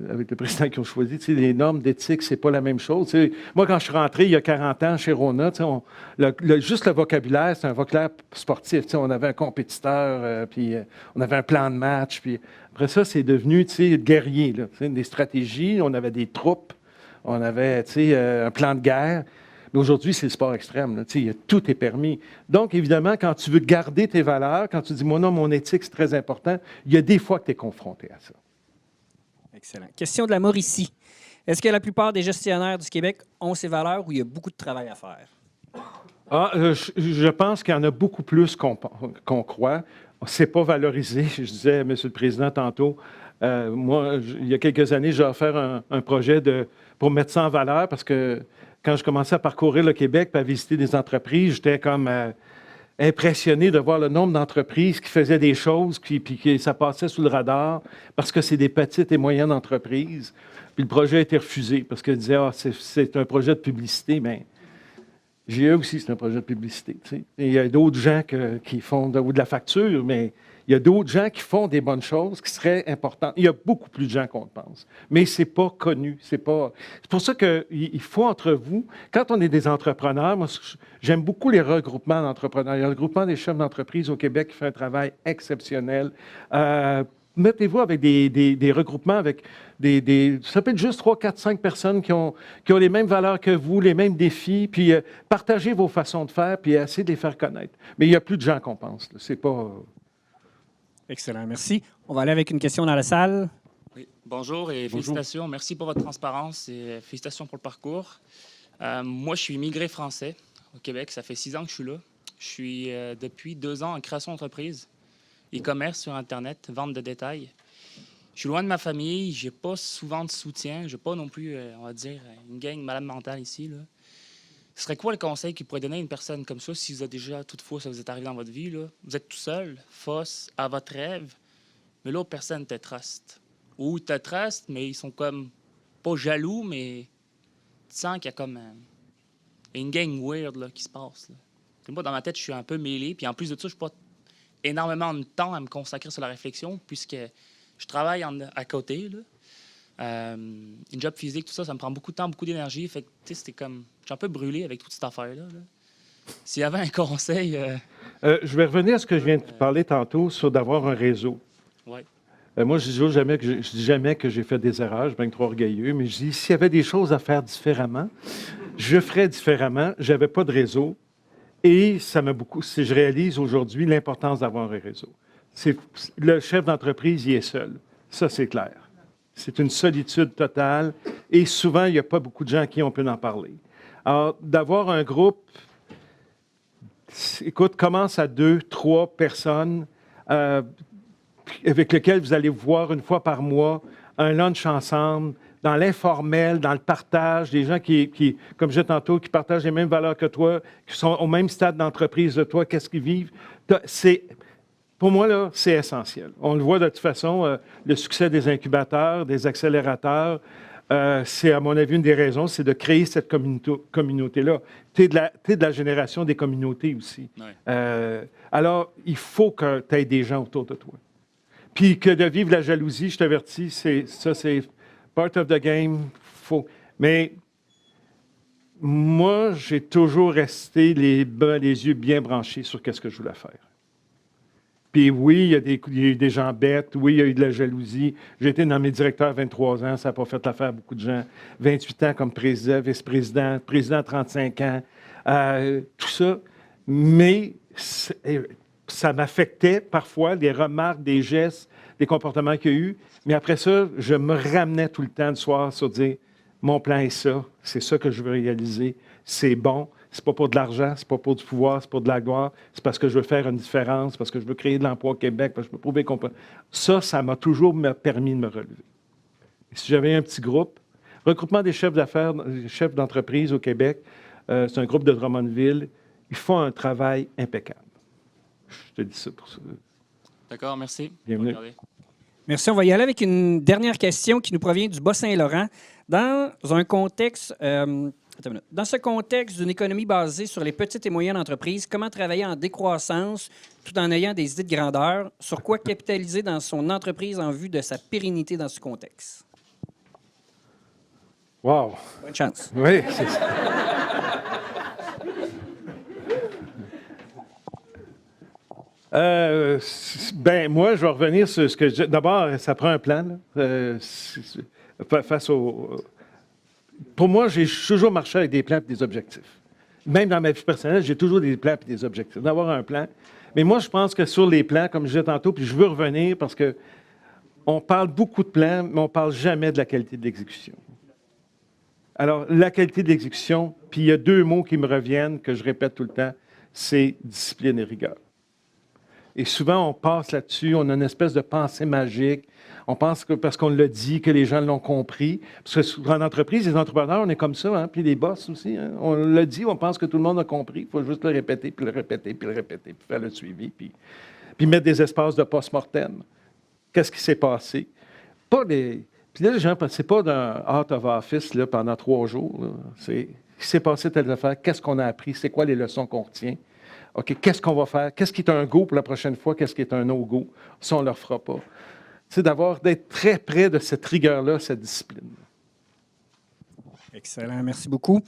avec le président qu'ils ont choisi, tu sais, les normes d'éthique, c'est pas la même chose. Tu sais, moi, quand je suis rentré il y a 40 ans chez Rona, tu sais, juste le vocabulaire, c'est un vocabulaire sportif. Tu sais, on avait un compétiteur, puis on avait un plan de match, puis après ça, c'est devenu, tu sais, guerrier, là, tu sais, des stratégies, on avait des troupes, on avait, tu sais, un plan de guerre. Mais aujourd'hui, c'est le sport extrême. Là, tout est permis. Donc, évidemment, quand tu veux garder tes valeurs, quand tu dis, moi, non, mon éthique, c'est très important, il y a des fois que tu es confronté à ça. Excellent. Question de la Mauricie. Est-ce que la plupart des gestionnaires du Québec ont ces valeurs ou il y a beaucoup de travail à faire? Je pense qu'il y en a beaucoup plus qu'on croit. C'est pas valorisé. Je disais à M. le Président tantôt, moi, il y a quelques années, j'ai offert un projet pour mettre ça en valeur parce que quand je commençais à parcourir le Québec et à visiter des entreprises, j'étais comme impressionné de voir le nombre d'entreprises qui faisaient des choses puis que ça passait sous le radar parce que c'est des petites et moyennes entreprises. Puis le projet a été refusé parce qu'ils disaient c'est un projet de publicité. Bien, GE aussi, c'est un projet de publicité. Tu sais. Et il y a d'autres gens qui font ou de la facture, mais il y a d'autres gens qui font des bonnes choses qui seraient importantes. Il y a beaucoup plus de gens qu'on le pense, mais ce n'est pas connu. C'est pour ça qu'il faut entre vous, quand on est des entrepreneurs, moi, j'aime beaucoup les regroupements d'entrepreneurs. Il y a le regroupement des chefs d'entreprise au Québec qui fait un travail exceptionnel. Mettez-vous avec des regroupements avec ça peut être juste 3, 4, 5 personnes qui ont les mêmes valeurs que vous, les mêmes défis, puis partagez vos façons de faire, puis essayez de les faire connaître. Mais il y a plus de gens qu'on pense. Là. C'est pas... Excellent, merci. On va aller avec une question dans la salle. Oui. Bonjour et félicitations. Merci pour votre transparence et félicitations pour le parcours. Moi, je suis immigré français au Québec. Ça fait 6 ans que je suis là. Je suis depuis 2 ans en création d'entreprise, e-commerce sur Internet, vente de détail. Je suis loin de ma famille. Je n'ai pas souvent de soutien. Je n'ai pas non plus, on va dire, une gang malade mentale ici, là. Ce serait quoi le conseil qu'il pourrait donner à une personne comme ça si vous êtes déjà, toutefois, ça vous est arrivé dans votre vie, là? Vous êtes tout seul, face à votre rêve, mais l'autre personne te trust. Ou te trust, mais ils sont comme pas jaloux, mais tu sens qu'il y a comme une gang weird là, qui se passe. Là. Moi, dans ma tête, je suis un peu mêlé. Puis en plus de ça, je n'ai pas énormément de temps à me consacrer sur la réflexion puisque je travaille à côté, là. Une job physique, tout ça, ça me prend beaucoup de temps, beaucoup d'énergie. Fait que, tu sais, c'était comme... Je suis un peu brûlé avec toute cette affaire-là. Là. S'il y avait un conseil... je vais revenir à ce que je viens de parler tantôt sur d'avoir un réseau. Ouais. Moi, je dis jamais que j'ai fait des erreurs, je suis bien trop orgueilleux, mais je dis, s'il y avait des choses à faire différemment, je ferais différemment. Je n'avais pas de réseau. Et ça m'a beaucoup... Je réalise aujourd'hui l'importance d'avoir un réseau. Le chef d'entreprise, il est seul. Ça, c'est clair. C'est une solitude totale et souvent, il n'y a pas beaucoup de gens à qui on peut en parler. Alors, d'avoir un groupe, écoute, commence à 2, 3 personnes avec lesquelles vous allez vous voir une fois par mois, un lunch ensemble, dans l'informel, dans le partage, des gens qui, comme je disais tantôt, qui partagent les mêmes valeurs que toi, qui sont au même stade d'entreprise de toi, qu'est-ce qu'ils vivent. Pour moi, là, c'est essentiel. On le voit de toute façon, le succès des incubateurs, des accélérateurs, c'est, à mon avis, une des raisons, c'est de créer cette communauté-là. Tu es de la génération des communautés aussi. Ouais. Alors, il faut que tu aies des gens autour de toi. Puis que de vivre la jalousie, je t'avertis, c'est part of the game. Mais moi, j'ai toujours resté les yeux bien branchés sur qu'est-ce que je voulais faire. Puis oui, il y a eu des gens bêtes, oui, il y a eu de la jalousie. J'ai été dans mes directeurs 23 ans, ça n'a pas fait l'affaire à beaucoup de gens. 28 ans comme président, vice-président, président 35 ans, tout ça. Mais ça m'affectait parfois, les remarques, des gestes, des comportements qu'il y a eu. Mais après ça, je me ramenais tout le temps le soir sur dire, mon plan est ça, c'est ça que je veux réaliser, c'est bon. C'est pas pour de l'argent, c'est pas pour du pouvoir, c'est pour de la gloire. C'est parce que je veux faire une différence, parce que je veux créer de l'emploi au Québec, parce que je veux prouver qu'on peut. Ça m'a toujours permis de me relever. Et si j'avais un petit groupe, regroupement des chefs d'affaires, des chefs d'entreprise au Québec, c'est un groupe de Drummondville, ils font un travail impeccable. Je te dis ça pour ça. D'accord, merci. Bienvenue. Merci. On va y aller avec une dernière question qui nous provient du Bas-Saint-Laurent. Dans ce contexte d'une économie basée sur les petites et moyennes entreprises, comment travailler en décroissance tout en ayant des idées de grandeur? Sur quoi capitaliser dans son entreprise en vue de sa pérennité dans ce contexte? Wow! Bonne chance. Oui, c'est ça. Moi, je vais revenir sur ce que je... D'abord, ça prend un plan, là, face au... Pour moi, j'ai toujours marché avec des plans et des objectifs. Même dans ma vie personnelle, j'ai toujours des plans et des objectifs. D'avoir un plan. Mais moi, je pense que sur les plans, comme je disais tantôt, puis je veux revenir parce que on parle beaucoup de plans, mais on ne parle jamais de la qualité de l'exécution. Alors, la qualité de l'exécution, puis il y a deux mots qui me reviennent, que je répète tout le temps, c'est discipline et rigueur. Et souvent, on passe là-dessus, on a une espèce de pensée magique. On pense que parce qu'on l'a dit, que les gens l'ont compris. Parce que en entreprise, les entrepreneurs, on est comme ça, hein? Puis les boss aussi. Hein? On l'a dit, on pense que tout le monde a compris. Il faut juste le répéter, puis le répéter, puis le répéter, puis faire le suivi, puis mettre des espaces de post-mortem. Qu'est-ce qui s'est passé? Puis là, les gens, c'est pas d'un out of office là, pendant 3 jours. Là. C'est ce qui s'est passé telle affaire, qu'est-ce qu'on a appris, c'est quoi les leçons qu'on retient. OK, qu'est-ce qu'on va faire? Qu'est-ce qui est un go pour la prochaine fois? Qu'est-ce qui est un no-go? Ça, on ne le fera pas. C'est d'être très près de cette rigueur-là, cette discipline. Excellent, merci beaucoup.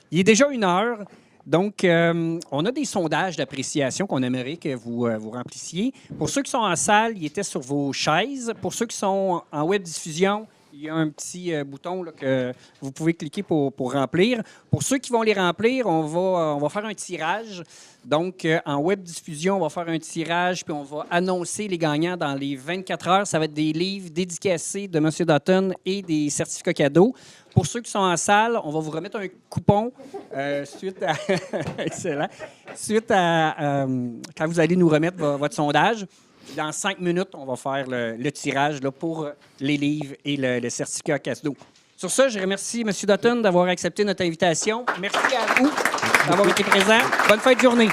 Il est déjà 1h, donc on a des sondages d'appréciation qu'on aimerait que vous remplissiez. Pour ceux qui sont en salle, ils étaient sur vos chaises. Pour ceux qui sont en web diffusion, il y a un petit bouton là, que vous pouvez cliquer pour remplir. Pour ceux qui vont les remplir, on va faire un tirage. Donc, en web diffusion, on va faire un tirage puis on va annoncer les gagnants dans les 24 heures. Ça va être des livres dédicacés de M. Dutton et des certificats cadeaux. Pour ceux qui sont en salle, on va vous remettre un coupon suite à... Excellent. Suite à... quand vous allez nous remettre votre sondage. Dans 5 minutes, on va faire le tirage là, pour les livres et le certificat cadeau. Sur ça, je remercie M. Dutton d'avoir accepté notre invitation. Merci à vous d'avoir été présent. Bonne fin de journée.